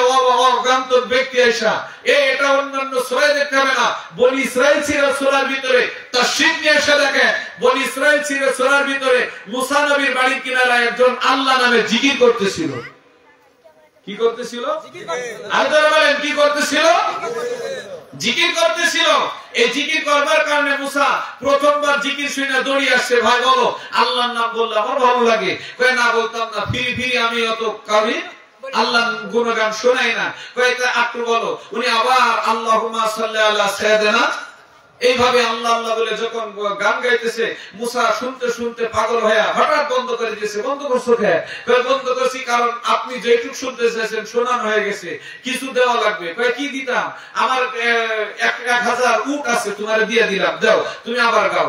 অজ্ঞাত ব্যক্তি আইসা, এটা অন্যান্য সূরায় দেখতে হবে না। বনি ইসরাইল ছিল সূরার ভিতরে, তাশরীফ নিয়ে এসে দেখেন, বনি ইসরাইল ছিল সূরার ভিতরে, মুসা নবীর বাড়ির কিনারায় একজন আল্লাহ নামে জিকির করতেছিল। কি করতেছিল? আল্লাহ বলেন কি করতেছিল? জিকির করতেছিল। এই জিকির করবার কারণে মুসা প্রথমবার জিকির শুনে দৌড়িয়ে আসছে, ভাই বলো আল্লাহর নাম বললে আমার ভালো লাগে। কয় না, বলতাম না, ফিরি আমি অত কাউরি আল্লাহর গুণগান শোনাই না। কয় একটু বলো। উনি আবার আল্লাহুম্মা সাল্লি আলা সাইয়্যিদিনা, এইভাবে আল্লাহ আল্লাহ বলে যখন গান গাইতেছে, মুসা শুনতে শুনতে পাগল হয়ে হঠাৎ বন্ধ করে দিয়েছে। বন্ধ করছো কে? বন্ধ করছি কারণ আপনি যেটুক শুনতে চাইছেন শোনানো হয়ে গেছে, কিছু দেওয়া লাগবে। কি দিতাম? আমার 1000 উট আছে, তোমার দিয়ে দিলাম, দাও, তুমি আবার গাও।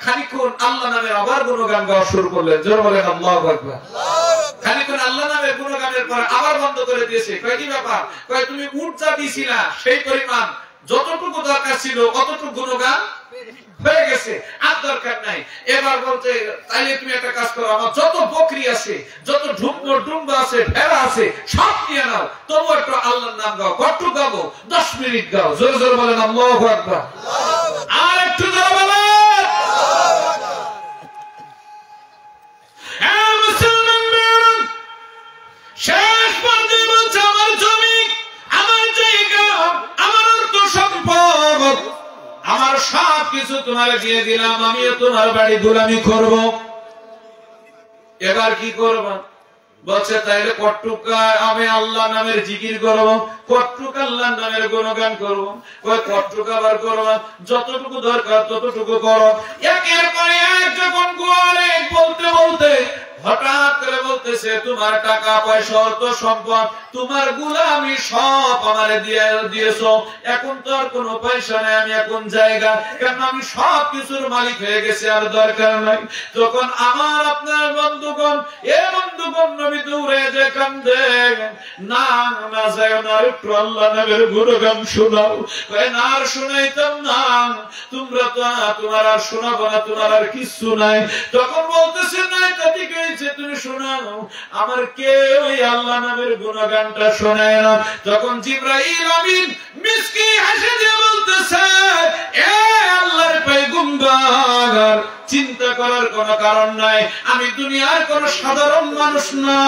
খানিকক্ষণ আল্লাহ নামের আবার গুণগান গাওয়া শুরু করলেন। জোরে বলেন আল্লাহু আকবার। খানিকক্ষণ আল্লাহ নামের গুণগানের পর আবার বন্ধ করে দিয়েছে। কি ব্যাপার? তুমি উট যা দিয়েছিলা সেই পরিমাণ যতটুকু দরকার ছিল অতটুকু গুণগান হয়ে গেছে, আর দরকার নাই। এবার বলতে, তাইলে তুমি একটা কাজ করো, আমার যত বকরি আছে, যত ডুম্বা আছে, ভেড়া আছে, সব নিয়ে নাও, তবু একটু আল্লাহর নাম গাও। কত গাবো? 10 মিনিট গাও। জোরে জোরে বলেন আল্লাহু আকবার। আর একটু জোরে বলেন। শেষ পর্যায়ে বলছে, আমার জমি, আমার জায়গা, আমার অর্থ সম্পদ, আমার সব কিছু তোমার দিয়ে দিলাম, আমিও তোমার বাড়ি গোলামি করব। এবার কি করব? বলছে তাইলে কট্টুকা আমি আল্লাহ নামের জিকির করব, কট্টুক আল্লাহ নামের গুণগান করব। কট্টুক আবার করব, যতটুকু দরকার ততটুকু করো। একের পরে এক যখন গোয়ালে বলতে বলতে হঠাৎ করে বলতেছে, তোমার টাকা পয়সা অর্থ সম্পদ, তোমার গোলামি সব আমারে দিয়েছো, এখন তো আর কোনো পয়সা নাই, আমি এখন জায়গা, কেন আমি সব কিছুর মালিক হয়ে গেছে, আর দরকার নাই। তখন আমার আপনার বন্ধুগণ, নবী দূরে যে কান্দে, না যায় না, একটু আল্লাহ নবীর গুণগান শোনাও। না আর শোনাইতাম না, তোমরা তো তোমার আর শোনাবো না, তোমার আর কিছু নাই। তখন বলতেছে, না ঠিক আছে, তুমি শোনাও, আমার কেউ আল্লাহ নামের গুণগানটা শোনায় না। তখন জিবরাইল আমিন মিসকি হাসি দিয়ে বলতেছে, এ আল্লাহর পয়গম্বর, চিন্তা করার কোনো কারণ নাই, আমি দুনিয়ার কোন সাধারণ মানুষ না,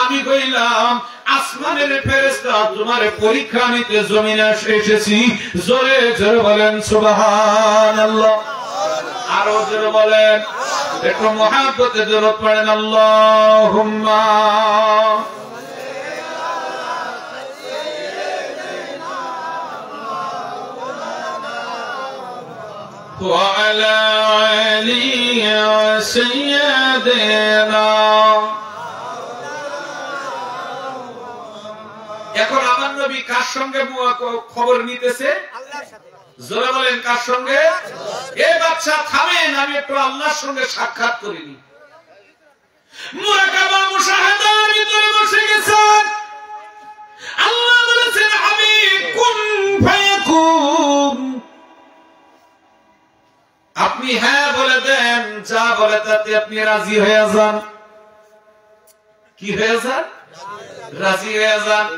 আমি কইলাম আসমানের ফেরেশতা, তোমার পরীক্ষা নিতে জমিনে এসেছি। জোরে জোরে বলেন সুবহানাল্লাহ। আরো জোরে বলেন, একটু মহব্বতে দরুদ পড়েন, আল্লাহুম্মা وعلى علي سيدنا। এখন আমার নবী কার সঙ্গে খবর নিতেছে? আল্লাহর সাথে। জোরে বলেন কার সঙ্গে? এ বাদশা থামেন, আমি একটু আল্লাহর সঙ্গে সাক্ষাৎ করিনি। মুরাকাবা মুশাহাদার ভিতরে বসে গেছেন। আল্লাহ বলেছেন, হাবিব কুন ফায়াকুন, আপনি হ্যাঁ বলে দেন, যা বলে তাতে আপনি রাজি হয়ে যান। কি হয়ে যান? রাজি হয়ে যান।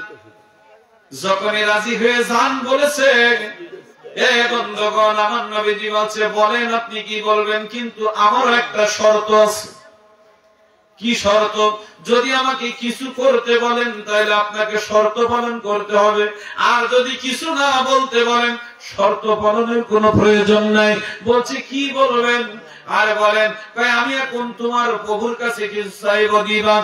যখনই রাজি হয়ে যান বলেছে, এ বন্ধুগণ, আমার নবীজি বলছে, বলেন আপনি কি বলবেন, কিন্তু আমার একটা শর্ত আছে। কি শর্ত? যদি আমাকে কিছু করতে বলেন তাহলে আপনাকে শর্ত পালন করতে হবে, আর যদি কিছু না বলতে বলেন শর্ত পালনের কোনো প্রয়োজন নাই। বলছে কি বলবেন? আর বলেন আমি এখন তোমার প্রভুর কাছে কি চাইবো দিবা?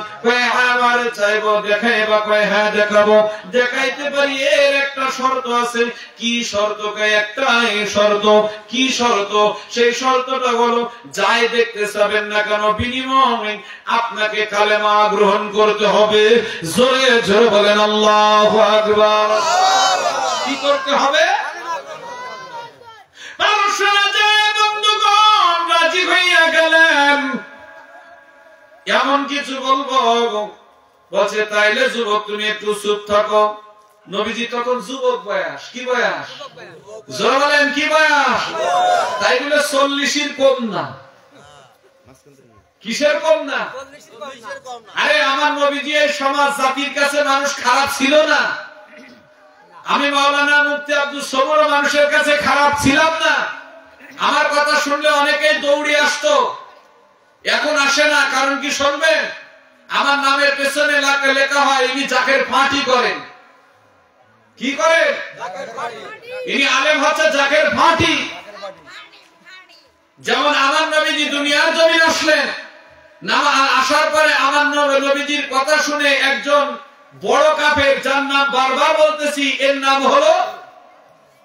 আমার চাইবো দেখাইবা? হ্যাঁ দেখাবো। দেখাইতে পারি, এর একটা শর্ত আছে। কি শর্ত? একটাই শর্ত। কি শর্ত? সেই শর্তটা হলো যাই দেখতে চাবেন না কেন বিনিময়ে আপনাকে কালেমা গ্রহণ করতে হবে। জোরে জোরে বলেন আল্লাহু আকবার। কি করতে হবে? মানুষরা যায় বন্ধুগণ রাজি হইয়া গেলেন। এমন কিছু বলবো, বলছে তাইলে যুবক তুমি একটু চুপ থাকো। নবীজি তখন যুবক বয়স। কি বয়স? জোরে বলেন কি বয়স? তাই বলে 40-এর কম না। কিসের কম না? আরে আমার নবীজি এই সমাজ জাতির কাছে মানুষ খারাপ ছিল না। আমি মাওলানা মুফতি আব্দুল সবুর মানুষের কাছে খারাপ ছিলাম না। আমার কথা শুনলে অনেকেই দৌড়ে আসতো, এখন আসে না। কারণ কি শুনবেন? আমার নামের পেছনে লেখা হয় ইনি জাকের ফাঁটি করেন। কি করেন? ইনি আলেম হচ্ছে জাকের ফাঁটি। যেমন আমার নবীজি দুনিয়ার জমিন আসলেন, আসার পরে আমার নবীজির কথা শুনে একজন বড় কাফের, যার নাম বারবার বলতেছি, এর নাম হলো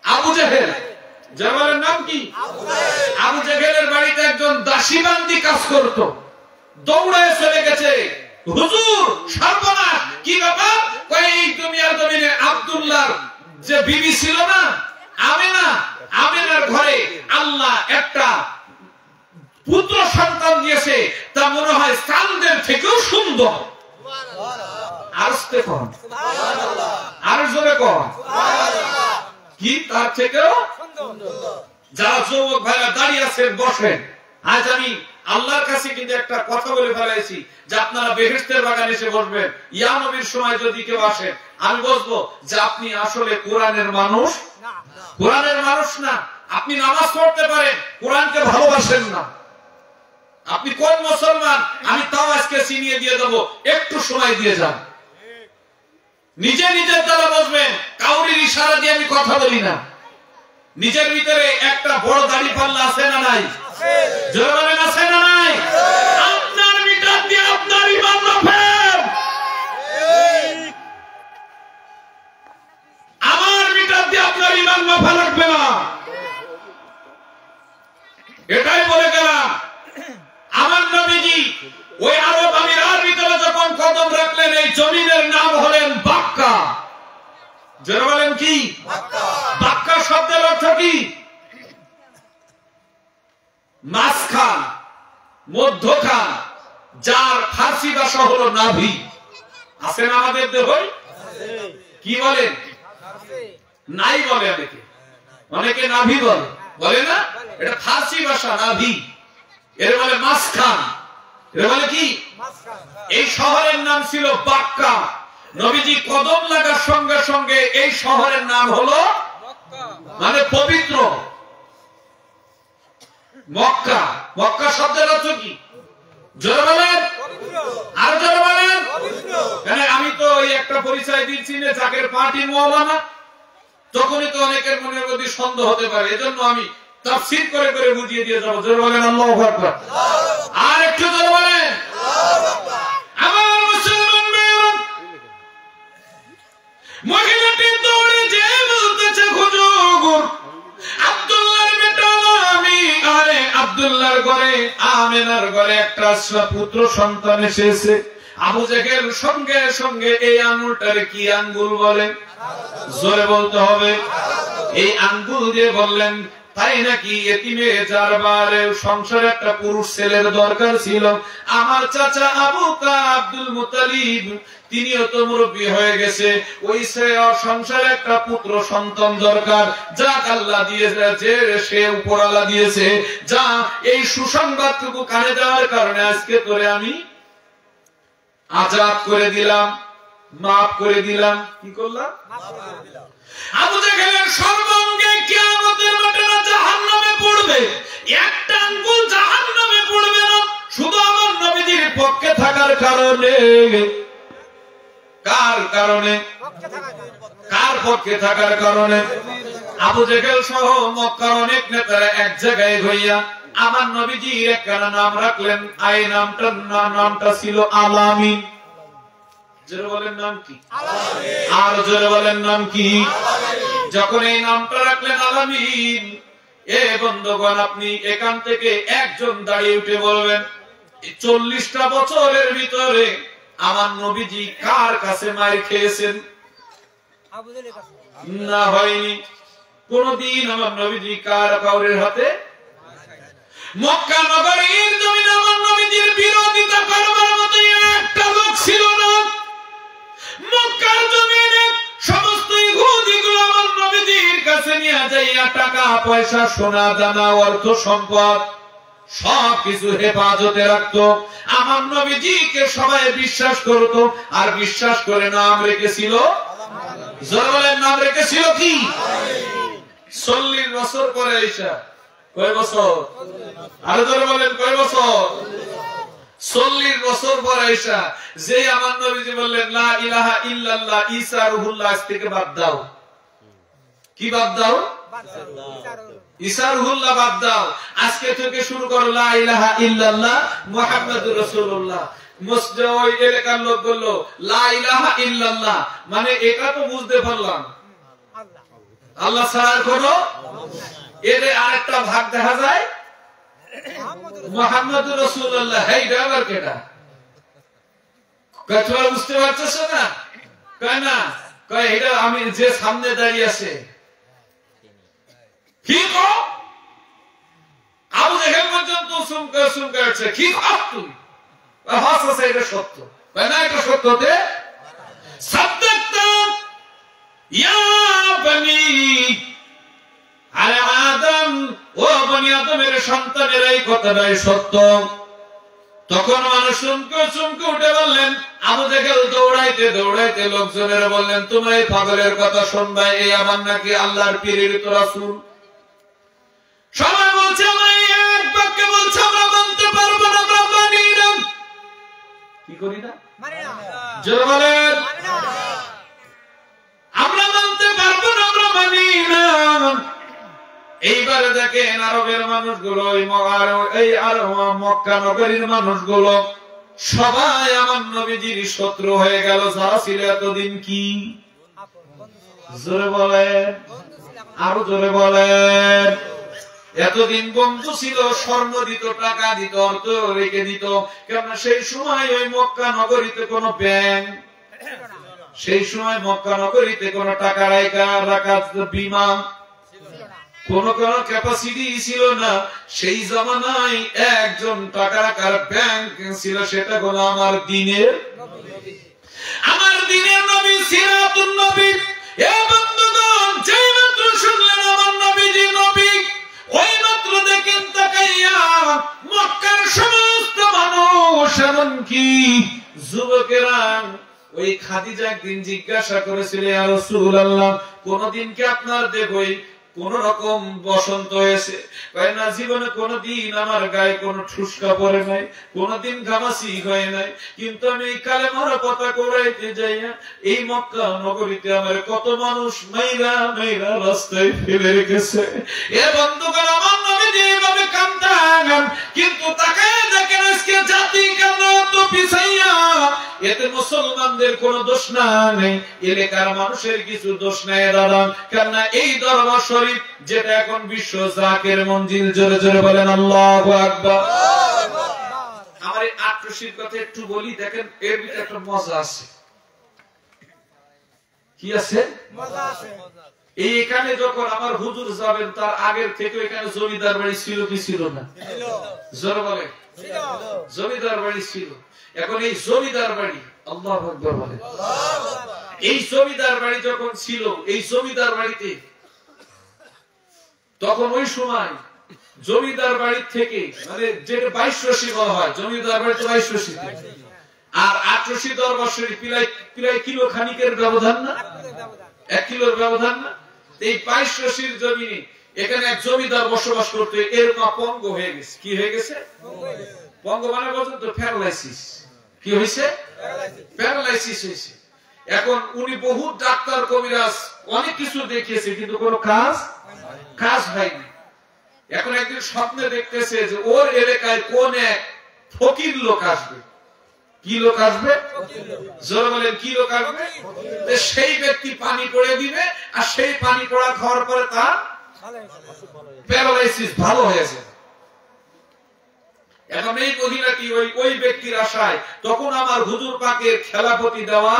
আবু জেহেল। জামালের নাম কি? আবু জেহেলের বাড়িতে একজন দাসীবান্দি কাজ করত। দৌড়ে চলে গেছে, হুজুর সর্বনাশ! কি ব্যাপার? এই দুনিয়ার জমিনে আব্দুল্লাহ যে বিবি ছিল না আমিনা, আমিনার ঘরে আল্লাহ একটা পুত্র সন্তান দিয়েছে, তা মনে হয় চাঁদের থেকেও সুন্দর। আসতে কন, আরো জোরে কন, কি তার থেকেও? যারা যুবক ভাইরা দাঁড়িয়ে আছেন বসেন। আজ আমি আল্লাহর কাছে কিন্তু একটা কথা বলে ফেলাইছি যে আপনারা বেহেশতের বাগানে এসে বসবেন। ইয়া নবীর সময় যদি কেউ আসে, আমি বলবো যে আপনি আসলে কোরআনের মানুষ, কোরআনের মানুষ না। আপনি নামাজ পড়তে পারেন, কোরআনকে ভালোবাসেন না। আপনি কোন মুসলমান? আমি তাও আজকে চিনিয়ে দিয়ে দেবো, একটু সময় দিয়ে যান। নিজে নিজের দ্বারা বসবেন, কাউরির ইশারা দিয়ে আমি কথা বলি না। নিজের ভিতরে একটা বড় দাড়ি পাল্লা আছে না নাই? জোরে বলেন আছে না নাই? আপনার মিটার দিয়ে আপনার ইমান মাপেন, আমার মিটার দিয়ে আপনার ইমান মাপা লাগবে না। এটাই বলে গেলাম। আমার নবীজি ওই আরব আমিরার ভিতরে যখন কদম রাখলেন, এই জমিনের নাম হলেন বাক্কা। যারা বলেন কি? বাক্কা শব্দের অর্থ কি? মাঝখান, মধ্যখান, যার ফার্সি ভাষা হলো নাভি। আছেন আমাদের দেহই? কি বলেন? নাই বলে অনেকে, অনেকে নাভি বলে, বলে না? এটা ফার্সি ভাষা, নাভি। এর বলে মাঝখান, এর বলে কি? এই শহরের নাম ছিল বাক্কা। নবীজি কদম লাগার সঙ্গে সঙ্গে এই শহরের নাম হলো মানে পবিত্র মক্কা। মক্কা শব্দের অর্থ কি? জোরে বলেন, আর জোরে বলেন। আমি তো ওই একটা পরিচয় দিচ্ছি না, জাকের পার্টি মাওলানা, তখনই তো অনেকের মনের মধ্যে সন্দেহ হতে পারে। এজন্য আমি তাফসীর করে করে বুঝিয়ে দিয়ে যাবো। জোরে বলেন আল্লাহু আকবার। আর একটু জোরে বলেন আমার মুসলমান ভাইরা। মহিলাটি দৌড়ে যে বলতেছে, হুজুর আব্দুল্লাহর বেটা আমি, আরে আব্দুল্লাহর ঘরে আমিনার ঘরে একটা পুত্র সন্তান এসেছে। আবু জেহেল সঙ্গে সঙ্গে এই আঙ্গুলটার কি আঙ্গুল বলে? জোরে বলতে হবে। এই আঙ্গুল দিয়ে বললেন, তাই নাকি? এতিমে যার বারে সংসারে একটা পুরুষ ছেলের দরকার ছিল। আমার চাচা আবু আব্দুল মুত্তালিব তিনিও তো মুরব্বী হয়ে গেছে, ওই সংসারে একটা পুত্র সন্তান দরকার। যাক আল্লাহ দিয়েছে, যে সে উপরালা দিয়েছে, যা এই সুসংবাদটুকু কানে দেওয়ার কারণে আজকে তোরে আমি আজাদ করে দিলাম, মাফ করে দিলাম। কি করলাম? আবু জেহেলের সর্বাঙ্গে কিয়ামতের মাঠে জাহান্নামে পড়বে, একটা আঙ্গুল জাহান্নামে পড়বে না, শুধু আমার নবীজির পক্ষে থাকার কারণে। কার কারণে? কার পক্ষে থাকার কারণে? আবু জেহেল সহ মক্কার অনেক নেতারা এক জায়গায় হইয়া আমার নবীজির একটা নাম রাখলেন, এই নামটা ছিল আলামিন। জোরে বলেন নাম কি? আলামিন। আর জোরে বলেন নাম কি? আলামিন। যখন এই নামটা রাখলেন আলামিন, এ বন্ধুগণ আপনি এখান থেকে একজন দাঁড়িয়ে উঠে বলবেন 40টা বছরের ভিতরে আমার নবীজি কার কাছে মার খেয়েছেন? না, হয়নি কোনদিন আমার নবীজি কাউরের হাতে। মক্কা নগরীর জমিনে আমার নবীজির বিরোধিতা করবার মতো একটা লোক ছিল না। মক্কার জমিনে সমস্ত ইহুদিগুলো আমার নবীজির কাছে নিয়ে যাইয়া টাকা পয়সা সোনা দানা অর্থ সম্পদ সবকিছু হেফাজতে রাখতো। আমার নবীজিকে সবাই বিশ্বাস করতো, আর বিশ্বাস করে নাম রেখেছিল, জোরে বলেন নাম রেখেছিল কি? 40 বছর পরে এসা, কয় বছর? আরো জোরে বলেন কয় বছর? 40 বছর পরে এসা যে আমার নবীজি বললেন লা ইলাহা ইল্লাল্লাহ ঈসা রুহুল্লাহ, আজ থেকে বাদ দাও। কি বাদ দাও? ঈসা রুহুল্লাহ বাদ দাও। আজকে থেকে শুরু করো লা ইলাহা ইল্লাল্লাহ মুহাম্মাদুর রাসূলুল্লাহ। মসজিদে ওই এলাকার লোক বলল লা ইলাহা ইল্লাল্লাহ, মানে এটা তো বুঝতে পারলাম আল্লাহ ছাড়া কোনো, এর আরেকটা ভাগ দেখা যায় মুহাম্মাদুর রাসূলুল্লাহ। এইটা আবার কেডা? কথা বুঝতে পারছস না? কয় না, কয় এটা আমি যে সামনে দাঁড়িয়ে আছে। কি কো? আবু জেহেল পর্যন্ত সুমকা আছে। কি কর তুই? হাসছে, এটা সত্য। কয় না, এটা সত্যতে সাদ্দাকতা ইয়া বনি আদম, ও বনি আদমের সন্তানেরা, এই কথাটাই সত্য। তখন মানুষ চমকে উঠে বললেন, আবু জেহেল দৌড়াইতে দৌড়াইতে লোকজনের বললেন, তোমরা এই পাগলের কথা শুনবা, এই আমার নাকি আল্লাহর প্রেরিত রাসূল। সবাই বলছে আমরা এক বাক্যে বলছে আমরা মানতে পারবো না, আমরা মানি না। কি করি না? মানি না। জোরে বলেন আমরা মানতে পারবো না, আমরা মানি না। এইবারে দেখেন আরবের মানুষগুলো, এই মক্কা নগরীর মানুষগুলো সবাই আমার নবীজির শত্রু হয়ে গেল। যারা ছিল এতদিন কি? জোরে বলেন, আরো জোরে বলেন। এতদিন বন্ধু ছিল, স্বর্ণ দিত, টাকা দিত, অর্থ রেখে দিত। কেননা সেই সময় ওই মক্কা নগরীতে কোনো ব্যাংক, সেই সময় মক্কা নগরীতে কোনো টাকা রাখার বিমা, কোন ক্যাপাসিটি ছিল না। সেই জামানায় একজন টাকা রাখার ব্যাংক ছিল, সেটা হলো আমার দিনের নবী সিরাতুন নবী। এ বন্ধুগণ, যেই মাত্র শুনলেন আমার নবীজি নবী, ওই মাত্র দেখেন তাকাইয়া মক্কার সমস্ত মানুষ, এমনকি যুবকেরা, ওই খাদিজা একদিন জিজ্ঞাসা করেছিল, ইয়া রাসূলুল্লাহ, কোনদিন কি আপনার দেবই কোন রকম বসন্ত হয়েছে? কয় না, জীবনে কোনদিন আমার গায়ে কোনো ঠুসকা পড়ে নাই, কোনদিন ঘামাসি হয় নাই, কিন্তু আমি এই কালেমার পতা কোরাইতে যাইয়া এই মক্কা নগরীতে আমার কত মানুষ মাইরা মাইরা রাস্তায় ফেলে রেখেছে। এ বন্ধুগণ, আমার নবীজি এইভাবে কাঁদতেন, কিন্তু তাকায় দেখেন আজকে জাতি কেন এত পিছাইয়া। এতে মুসলমানদের কোনো দোষ নেই, এলাকার মানুষের কিছু দোষ নেই দাদা। কেননা এই দরবার শরীফ, যেটা এখন বিশ্ব জাকের মঞ্জিল, জোরে জোরে বলেন আল্লাহু আকবার। আমার এই আট্রসির কথা একটু বলি, দেখেন এর ভিতরে একটা মজা আছে। কি আছে? মজা আছে। এই এখানে যখন আমার হুজুর যাবেন, তার আগের থেকে এখানে জমিদার বাড়ি ছিল কি ছিল না? জোরে বলেন, জমিদার বাড়ি ছিল। এখন এই জমিদার বাড়ি, আল্লাহু আকবার বলেন, এই জমিদার বাড়ি যখন ছিল, এই জমিদার বাড়িতে তখন ওই সময় জমিদার বাড়ি থেকে, মানে যেটা 2200 বলা হয়, জমিদার বাড়ি তো 2200, আর 800 দরবার শরীফ প্রায় কিলো খানিকের ব্যবধান না, 1 কিলোর ব্যবধান না। এই 2200 জমিনে এখানে এক জমিদার বসবাস করতে, এর মা পঙ্গ হয়ে গেছে। কি হয়ে গেছে? পঙ্গ মানে বলছেন তো প্যারালাইসিস। কি হয়েছে? প্যারালাইসিস হয়েছে। এখন উনি বহু ডাক্তার কবিরাজ অনেক কিছু দেখিয়েছে, কিন্তু কোনো কাজ হয়নি। এখন একদিন স্বপ্নে দেখতেছে যে ওর এলাকায় কোন এক ফকির লোক আসবে। কি লোক আসবে? জোরে বলেন, কি লোক আসবে? সেই ব্যক্তি পানি পড়ে দিবে, আর সেই পানি পড়া খাওয়ার পরে তার প্যারালাইসিস ভালো হয়েছে। এখন এই মহিলাটি ওই ব্যক্তির আশায় তখন আমার হুজুর পাকের খেলাফতি দেওয়া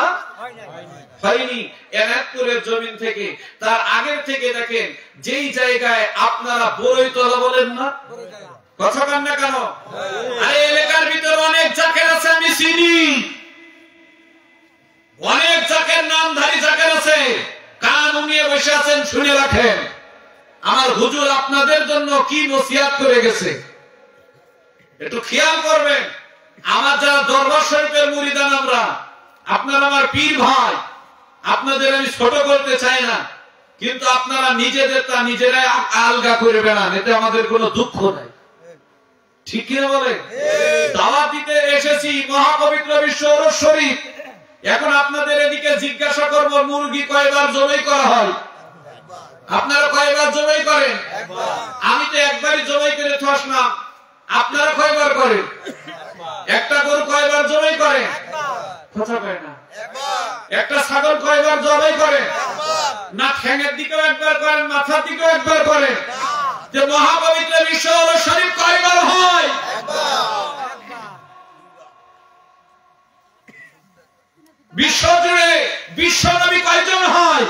হয়নি এনায়তপুরের জমিন থেকে। তার আগের থেকে দেখেন যেই জায়গায় আপনারা বড়ইতলা বলেন না, কথা বলেন না কেন? আরে এলাকার ভিতরে অনেক জাকের আছে, আমি চিনি, অনেক জাকের নামধারী জাকের আছে। কান নিয়ে বসে আছেন, শুনে রাখেন আমার হুজুর আপনাদের জন্য কি নসিহত করে গেছে, একটু খেয়াল করবেন। আমার যারা দরবার শরীফের মুরিদান, আমরা আপনারা আমার পীর ভাই, আপনাদের আমি ছোট করতে চাই না, কিন্তু আপনারা নিজেদেরটা নিজেরাই আলগা করে বেড়ান, এতে আমাদের কোনো দুঃখ নাই। ঠিক কিনা বলে? দাওয়াত দিতে এসেছি মহাপবিত্র বিশ্ব ওরস শরীফ। এখন আপনাদের এদিকে জিজ্ঞাসা করবো, মুরগি কয়বার জবাই করা হয়? আপনারা কয়বার জবাই করেন? আমি তো একবারই জবাই করে তো আসলাম। আপনারা কয়বার করেন? একটা গরু কয়বার জবাই করেন? কথা কয় না। একটা ছাগল কয়বার জবাই করেন? না ঠ্যাঙের দিকেও একবার করেন, মাথার দিকেও একবার করেন। যে মহাপবিত্র বিশ্ব ওরস শরীফ কয়বার হয়? বিশ্ব জুড়ে বিশ্ব নবী কয়জন হয়?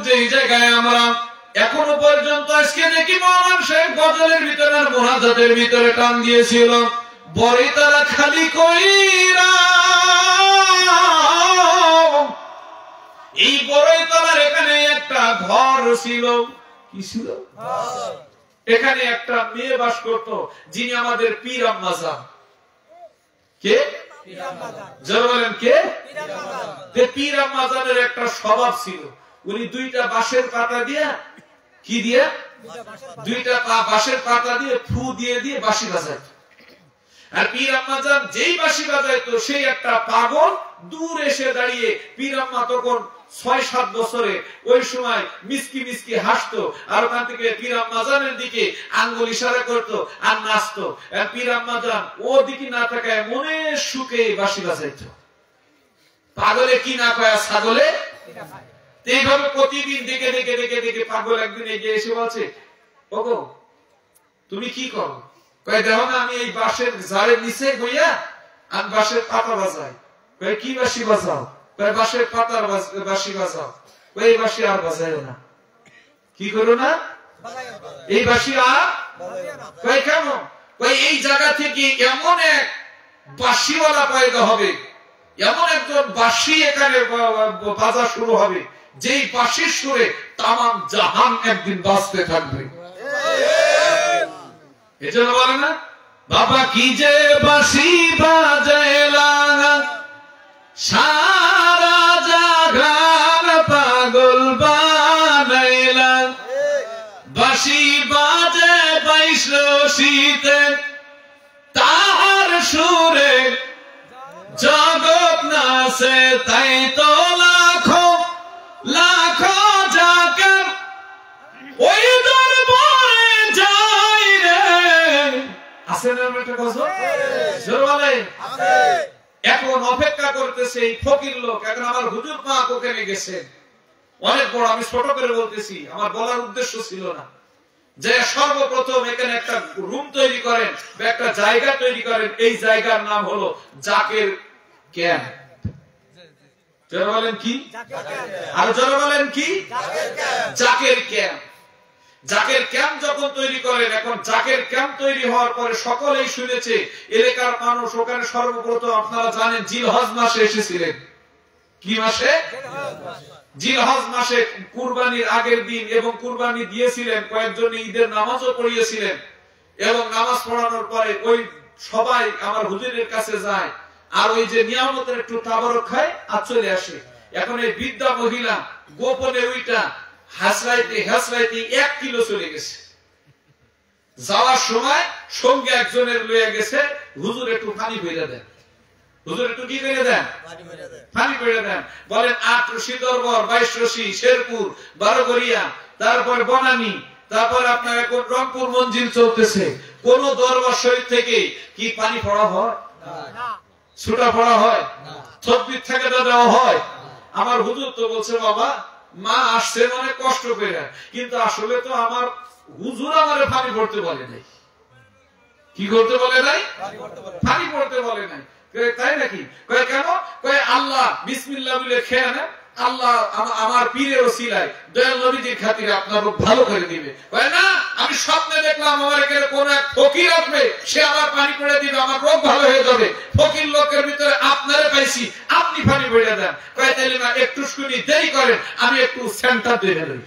যেই জায়গায় আমরা এখনো পর্যন্ত আজকে দেখি মৌলানা শেখ গজলের ভিতরে আর মোনাজাতের ভিতরে টান দিয়েছিল, বড়ই তারা খালি কইরা। এই বড়ই তলার এখানে একটা ঘর ছিল। কি ছিল? এখানে একটা মেয়ে বাস করত, যিনি আমাদের পীর আম্মা জান। কে? যারা বলেন কে? পীর আম্মা জানের একটা স্বভাব ছিল, উনি দুইটা বাঁশের পাতা দিয়ে, কি দিয়ে? দুইটা বাঁশের পাতা দিয়ে ফু দিয়ে দিয়ে বাঁশি বাজাইত। আর পীর আম্মা জান যেই বাঁশি বাজাইতো, সেই একটা পাগল দূর এসে দাঁড়িয়ে, পীর আম্মা তখন ৬-৭ বছরে, ওই সময় মিসকি মিসকি হাসতো, আর ওখান থেকে পীর আম্মা জানের দিকে আঙ্গুল ইশারা করতো আর নাচতো। আর পীর আম্মা জান ও দিকে না তাকায় মনের সুখে বাঁশি বাজাইতো। পাগলে কি না কয়, ছাগলে। এইভাবে প্রতিদিন দেখে দেখে দেখে দেখে পাগল একদিন এগিয়ে এসে বলছে, ওগো তুমি কি করো? কয় দেখো না, আমি এই বাঁশের ঝাড়ের নিচে বইয়া আমি বাঁশের পাতা বাজাই। কয় কি বাঁশি বাজাও? কয় বাঁশের পাতার বাঁশি বাজাও। কয় এই বাঁশি আর বাজাইও না। কি করো না? এই বাঁশি আর। কয় কেন? কয় এই জায়গা থেকে এমন এক বাঁশিওয়ালা পয়দা হবে, এমন একজন বাঁশি এখানে বাজা শুরু হবে, যেই বাঁশির সুরে তামাম জাহান একদিন বাজতে থাকবে। এজন্য বলে না, বাবা কি যে বাঁশি বাজাইলা, সারা জাগান পাগল বানাইলা। বাঁশি বাজে বাইশ রশিতে, তাহার সুরে জগৎ নাচে, তাই তো লাখো লাখো জাকের ওই দরবারে যাই রে। আছে না একটা গজল? জোর বলে। এখন অপেক্ষা করতেছে এই ফকির লোক। এখন আমার হুজুর পাক ওখানে গেছেন, অনেক বড়, আমি ছোট করে বলতেছি, আমার বলার উদ্দেশ্য ছিল না, যে সর্বপ্রথম এখানে একটা রুম তৈরি করেন বা একটা জায়গা তৈরি করেন। এই জায়গার নাম হলো জাকের ক্যাম্প। যারা বলেন কি? আর যারা বলেন কি? জাকের ক্যাম্প। জাকের ক্যাম্প যখন তৈরি করেন, এখন জাকের ক্যাম্প তৈরি হওয়ার পরে সকলেই শুনেছে, এলাকার মানুষ ওখানে সর্বপ্রথম আপনারা জানেন জিলহজ মাসে এসেছিলেন। কি মাসে? জিলহজ মাসে, কুরবানির আগের দিন, এবং কুরবানি দিয়েছিলেন, কয়েকজন ঈদের নামাজও পড়িয়েছিলেন, এবং নামাজ পড়ানোর পরে ওই সবাই আমার হুজুরের কাছে যায়, আর ওই যে নিয়ামতের একটু তাবারক খায় আর চলে আসে। এখন এই বৃদ্ধা মহিলা গোপনে ওইটা হাসরাইতে হাসরাইতে 1 কিলো চলে গেছে। যাওয়ার সময় সঙ্গে একজনের লয়ে গেছে, হুজুর একটু পানি ভরে দেন। হুজুর একটু কি করে দেন, পানি করে দেন। বলেন 8 রশি দরবার, 22 রশি শেরপুর, 12 গড়িয়া, তারপর বনানী, তারপর আপনার এখন রংপুর মঞ্জিল চলতেছে। কোন দরবার শরীফ থেকে কি পানি পড়া হয়? ছুটা পড়া হয়? তকবীর থেকে দেওয়া হয়? আমার হুজুর তো বলছে বাবা মা আসছে মানে কষ্ট করে, কিন্তু আসলে তো আমার হুজুর আমারে পানি পড়তে বলে নাই। কি করতে বলে নাই? পানি পড়তে বলে নাই। তাই নাকি? কয় কেন? কয় আল্লাহ বিসমিল্লাহ বলে খেয়ে নেন, আল্লাহ আমার পীরের ওসিলায় দয়াল নবীজির খাতিরে আপনার রোগ ভালো করে দিবে। কয় না, আমি স্বপ্নে দেখলাম আমার এখানে কোন এক ফকির আসবে, সে আমার পানি পড়ে দিবে, আমার রোগ ভালো হয়ে যাবে। ফকির লোকের ভিতরে আপনারে পাইছি, আপনি পানি পড়ে দেন। কয় তাইলে না একটু শুনি দেরি করেন, আমি একটু সেন্টার দিয়ে দেই।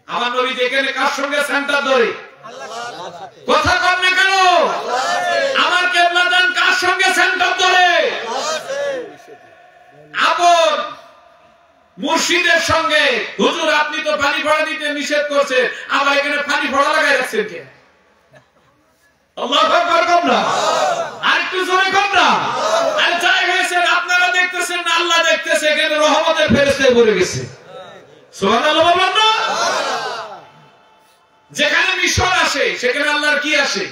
আমার নবী এখানে কার সঙ্গে সেন্টার ধরে? কথা কর না কেন? আমার কেবলা জান কার সঙ্গে সেন্টার ধরে? আপন মুর্শিদের সঙ্গে। হুজুর আপনি তো পানি ফোড়া দিতে নিষেধ করছে, আবার এখানে পানি ফোড়া লাগাই রাখছেন কে? আল্লাহু আকবার কম না? আর একটু জোরে কম না? আর যাই হয়েছে আপনারা দেখতেছেন না, আল্লাহ দেখতেছে, এখানে রহমতের ফেরেশতা ভরে গেছে। সুবহানাল্লাহ বলবেন না? যেখানে মিশন আসে সেখানে আল্লাহর কি আসে?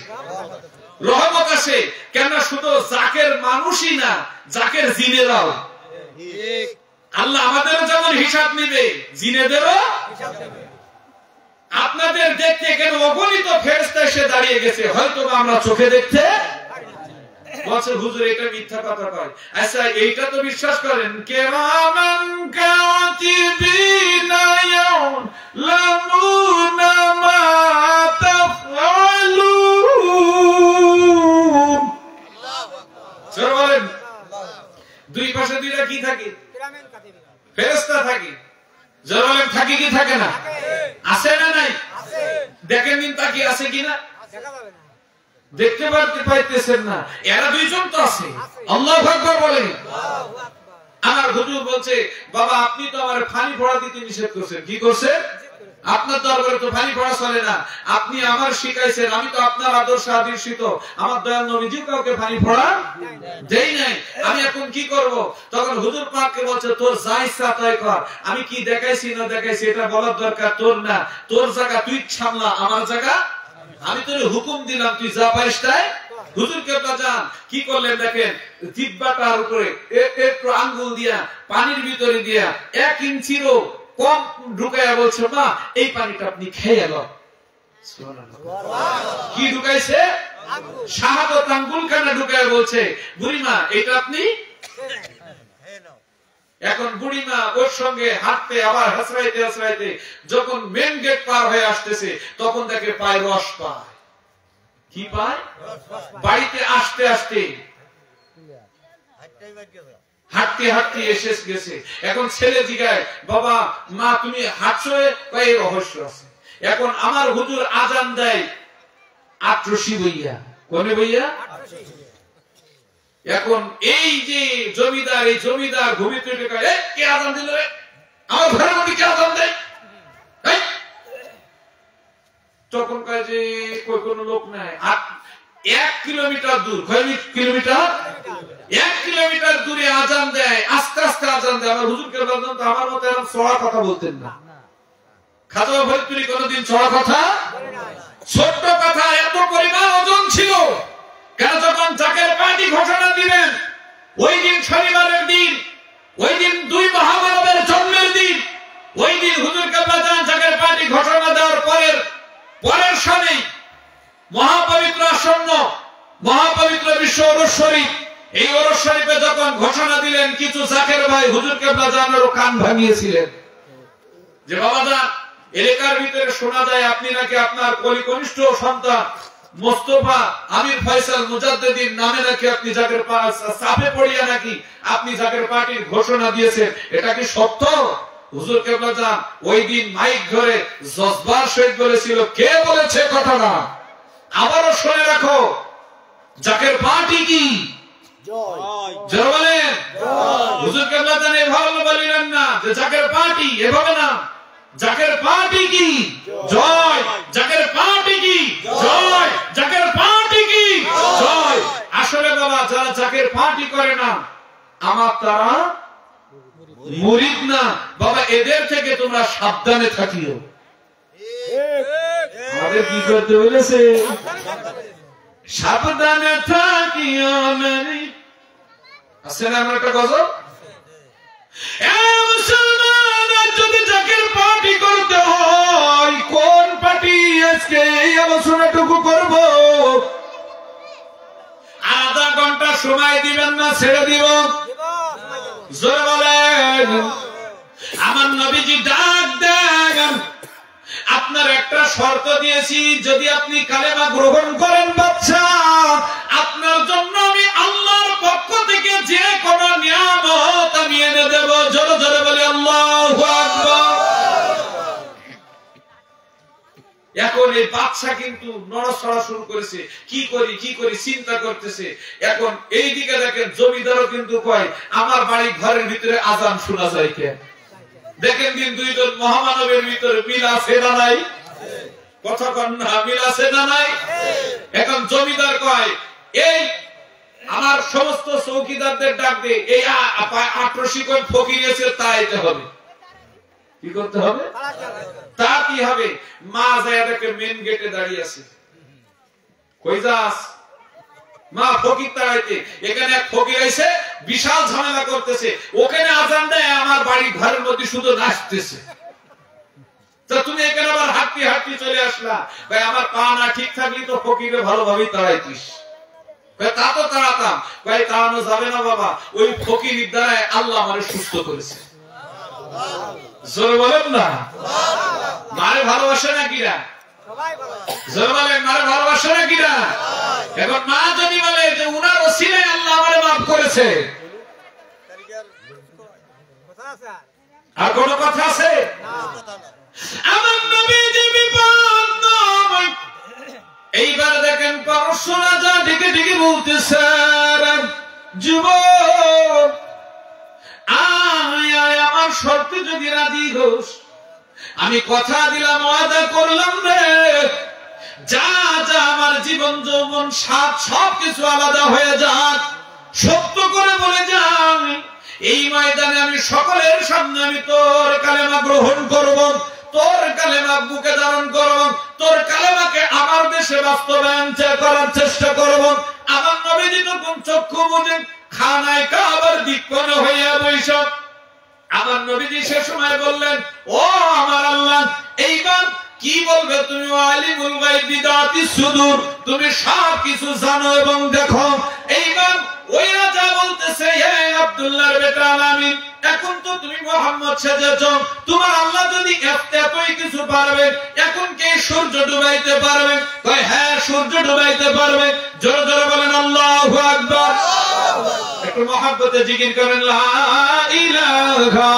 রহমত আসে। কেন শুধু জাকের মানুষই না, জাকের জিনেরাও। আল্লাহ আমাদেরও যেমন হিসাব নিবে, জিনেদেরও হিসাব নেবে। আপনাদের দেখতে এখানে অগণিত ফেরেশতা এসে দাঁড়িয়ে গেছে, হয়তো আমরা চোখে দেখতে বলছে হুজুর এটা মিথ্যা কথা কয়। আচ্ছা এইটা তো বিশ্বাস করেন, কিরামান কাতিবিনা ইয়ালামুনা মা তাফআলুন। আল্লাহু আকবার। দুই পাশে দুইটা কি থাকে? ফেরেশতা থাকে। জরালেম থাকে কি থাকে না? আছে না নাই? দেখেন দিন তাকিয়ে আছে কিনা? দেখতে পাইতেছেন না। এরা দুইজন তো আছে। আল্লাহু আকবার বলেন। আমার হুজুর বলছে বাবা আপনি তো আমার পানি পড়া দিতে নিষেধ করছেন। কি করছেন? আপনার দরবারে তো পানি পড়া চলে না, আপনি আমার শিখাইছেন, আমি তো আপনার আদর্শ আদর্শিত, আমার দয়াল নবীজি কাউকে পানি পড়া দেই নাই, আমি এখন কি করব? তখন হুজুর পাককে বলছে তোর যা ইচ্ছা তাই কর, আমি কি দেখাইছি না দেখাইছি এটা বলার দরকার তোর না, তোর জায়গা তুই সামলা, আমার জায়গা আমি তোর হুকুম দিলাম, তুই যা পারিস তাই। হুজুর কেবলা যান কি করলেন দেখেন, জিহ্বাটার উপরে একটু আঙ্গুল দিয়া পানির ভিতরে দিয়া 1 ইঞ্চিরও কম ঢুকাইয়া বলছে মা এই পানিটা আপনি খেয়ে গেল। কি ঢুকাইছে? শাহাদত আঙ্গুল খানা ঢুকাইয়া বলছে বুড়িমা এটা আপনি। এখন বুড়িমা ওর সঙ্গে হাঁটতে আবার হাসরাইতে হাসরাইতে যখন মেন গেট পার হয়ে আসতেছে তখন দেখে পায় রস পায়। কি পায়? বাড়িতে আসতে আসতে হাঁটতে হাঁটতে এসে গেছে। এখন ছেলে জিগায় বাবা মা তুমি হাঁটছো, এই রহস্য আছে। এখন আমার হুজুর আজান দেয় 8 রশি বইয়া। কোনে বইয়া? এখন এই যে জমিদার, এই জমিদার ঘুমিতে উঠে কয় কে আজান দিল রে, আমার ঘরের মধ্যে কে আজান দেয়? তখন কয় যে কই কোনো লোক নাই। 1 কিলোমিটার দূর, কয় কিলোমিটার? 1 কিলোমিটার দূরে আজান দেয়, আস্তে আস্তে আজান দেয়। আমার হুজুরকে বলতাম তো আমার মতো এরকম চড়া কথা বলতেন না। খাজা ফরিদপুরি কোনদিন চড়া কথা, ছোট্ট কথা এত পরিমাণ ওজন ছিল। কেন যখন জাকের পার্টি ঘোষণা দিবেন ওই দিন শনিবারের দিন, ওই দিন 2 মহামানবের জন্মের দিন, ওই দিন হুজুর কেবলা জান জাকের পার্টি ঘোষণা দেওয়ার পরের সময় মহাপবিত্র আসন্ন মহাপবিত্র বিশ্ব ওরস শরীফ, এই ওরস শরীফে যখন ঘোষণা দিলেন কিছু জাকের ভাই হুজুর কেবলা জানেরও কান ভাঙিয়েছিলেন যে বাবা জান এলাকার ভিতরে শোনা যায় আপনি নাকি আপনার কনিষ্ঠ সন্তান মোস্তফা আমির ফয়সাল মুজাদ্দিদির নামে নাকি আপনি জাকের চাপে পড়িয়া নাকি আপনি জাকের পার্টির ঘোষণা দিয়েছেন, এটা কি সত্য? হুজুর কেবলা জান ওই দিন মাইক ধরে জজবার সহিত বলেছিল কে বলেছে কথাটা আবারও শুনে রাখো, জাকের পার্টি কি জয় বলেন। হুজুর কেবলা জান এভাবে বলিলেন না যে জাকের পার্টি, এভাবে না, জাকের পার্টি কি জয়, জাকের পার্টি কি জয়, জাকের পার্টি কি জয়। আসলে বাবা যারা জাকের পার্টি করে না আমার তারা মুরিদ না বাবা, এদের থেকে তোমরা সাবধানে থাকিও। আমাদের কি করতে বলেছে? সাবধানে থাকিও। আছে না আমার একটা গজল, যদি জাকের পার্টি করতে হয় কোন পার্টি আজকে এই আলোচনাটুকু করব, আধা ঘন্টা সময় দিবেন না ছেড়ে দিব? জোরে বলেন। আমার নবীজি ডাক দেন, আপনার একটা শর্ত দিয়েছি, যদি আপনি কালেমা গ্রহণ করেন বাদশা, আপনার জন্য আমি আল্লাহর পক্ষ থেকে যে কোনো নিয়ামত আমি এনে দেব। জোরে জোরে বলি আল্লাহু আকবার। এখন এই বাদশা কিন্তু নড়াচড়া শুরু করেছে, কি করি চিন্তা করতেছে। এখন এই দিকে দেখেন জমিদারও কিন্তু কয় আমার বাড়ি ঘরের ভিতরে আজান শোনা যায় কেন? দেখেন দিন দুইজন মহামানবের ভিতরে মিল আছে না নাই? কথা কন না, মিল আছে না নাই? এখন জমিদার কয় এই আমার সমস্ত চৌকিদারদের ডাক দে, এই ৮৮ কোন ফকির এসে তাইতে হবে। কি করতে হবে? তা কি হবে? মা যায় দেখে মেন গেটে দাঁড়িয়ে আছে। কই যাস? মা ফকির তাড়াইতে। এখানে এক ফকির আইছে, বিশাল ঝামেলা করতেছে। ওখানে আজান দেয়, আমার বাড়ি ঘরের মধ্যে শুধু নাচতেছে। তা তুমি এখানে আবার হাঁটতে হাঁটতে চলে আসলা? ভাই আমার পা না ঠিক থাকলে তো ফকিরে ভালোভাবেই তাড়াইতিস। তা তো তাড়াতাম। ভাই তাড়ানো যাবে না বাবা, ওই ফকিরের দ্বারা আল্লাহ আমারে সুস্থ করেছে। জোরে বলেন না। মারে ভালোবাসে না কিরা? জোরে বলেন, মারে ভালোবাসে না কিরা? এখন মা যদি বলে যে উনার ওসিলায় আল্লাহ আমারে মাফ করেছে, আর কোন কথা আছে? আমার নবীজি বিপদ নয়। এইবার দেখেন পরশরা যা ঢেকে ঢেকে বলতেছে, যুবক আয় আয় আমার শর্তে যদি রাজি হোস, আমি কথা দিলাম ওয়াদা করলাম রে, যা যা আমার জীবন যৌবন সাত সবকিছু আলাদা হয়ে যাক, সত্য করে বলে যান এই ময়দানে আমি সকলের সামনে আমি তোর কালেমা গ্রহণ করব, তোর কালেমা বুকে ধারণ করব, তোর কালেমাকে আমার দেশে বাস্তবায়ন করার চেষ্টা করব। আমার নবীজি তখন চক্ষু বুঝে খানায় কাবার দিকপন হইয়া বৈশাখ। আমার নবীজি সে সময় বললেন, ও আমার আল্লাহ, এইবার কি বলবে তুমি? আলিমুল গায়ব বিদাতিস সুদূর, তুমি সব কিছু জানো এবং দেখো। এইবার ওই রাজা বলতেছে, হে আব্দুল্লাহর বেটা আলামিন, এখন তো তুমি মুহাম্মদ সেজেছ, তোমার আল্লাহ যদি এতই কিছু পারবে, এখন কে সূর্য ডুবাইতে পারবে? কয় হ্যাঁ সূর্য ডুবাইতে পারবে। জোরে জোরে বলেন আল্লাহু আকবার। একটু মহব্বতে জিকির করেন লা ইলাহা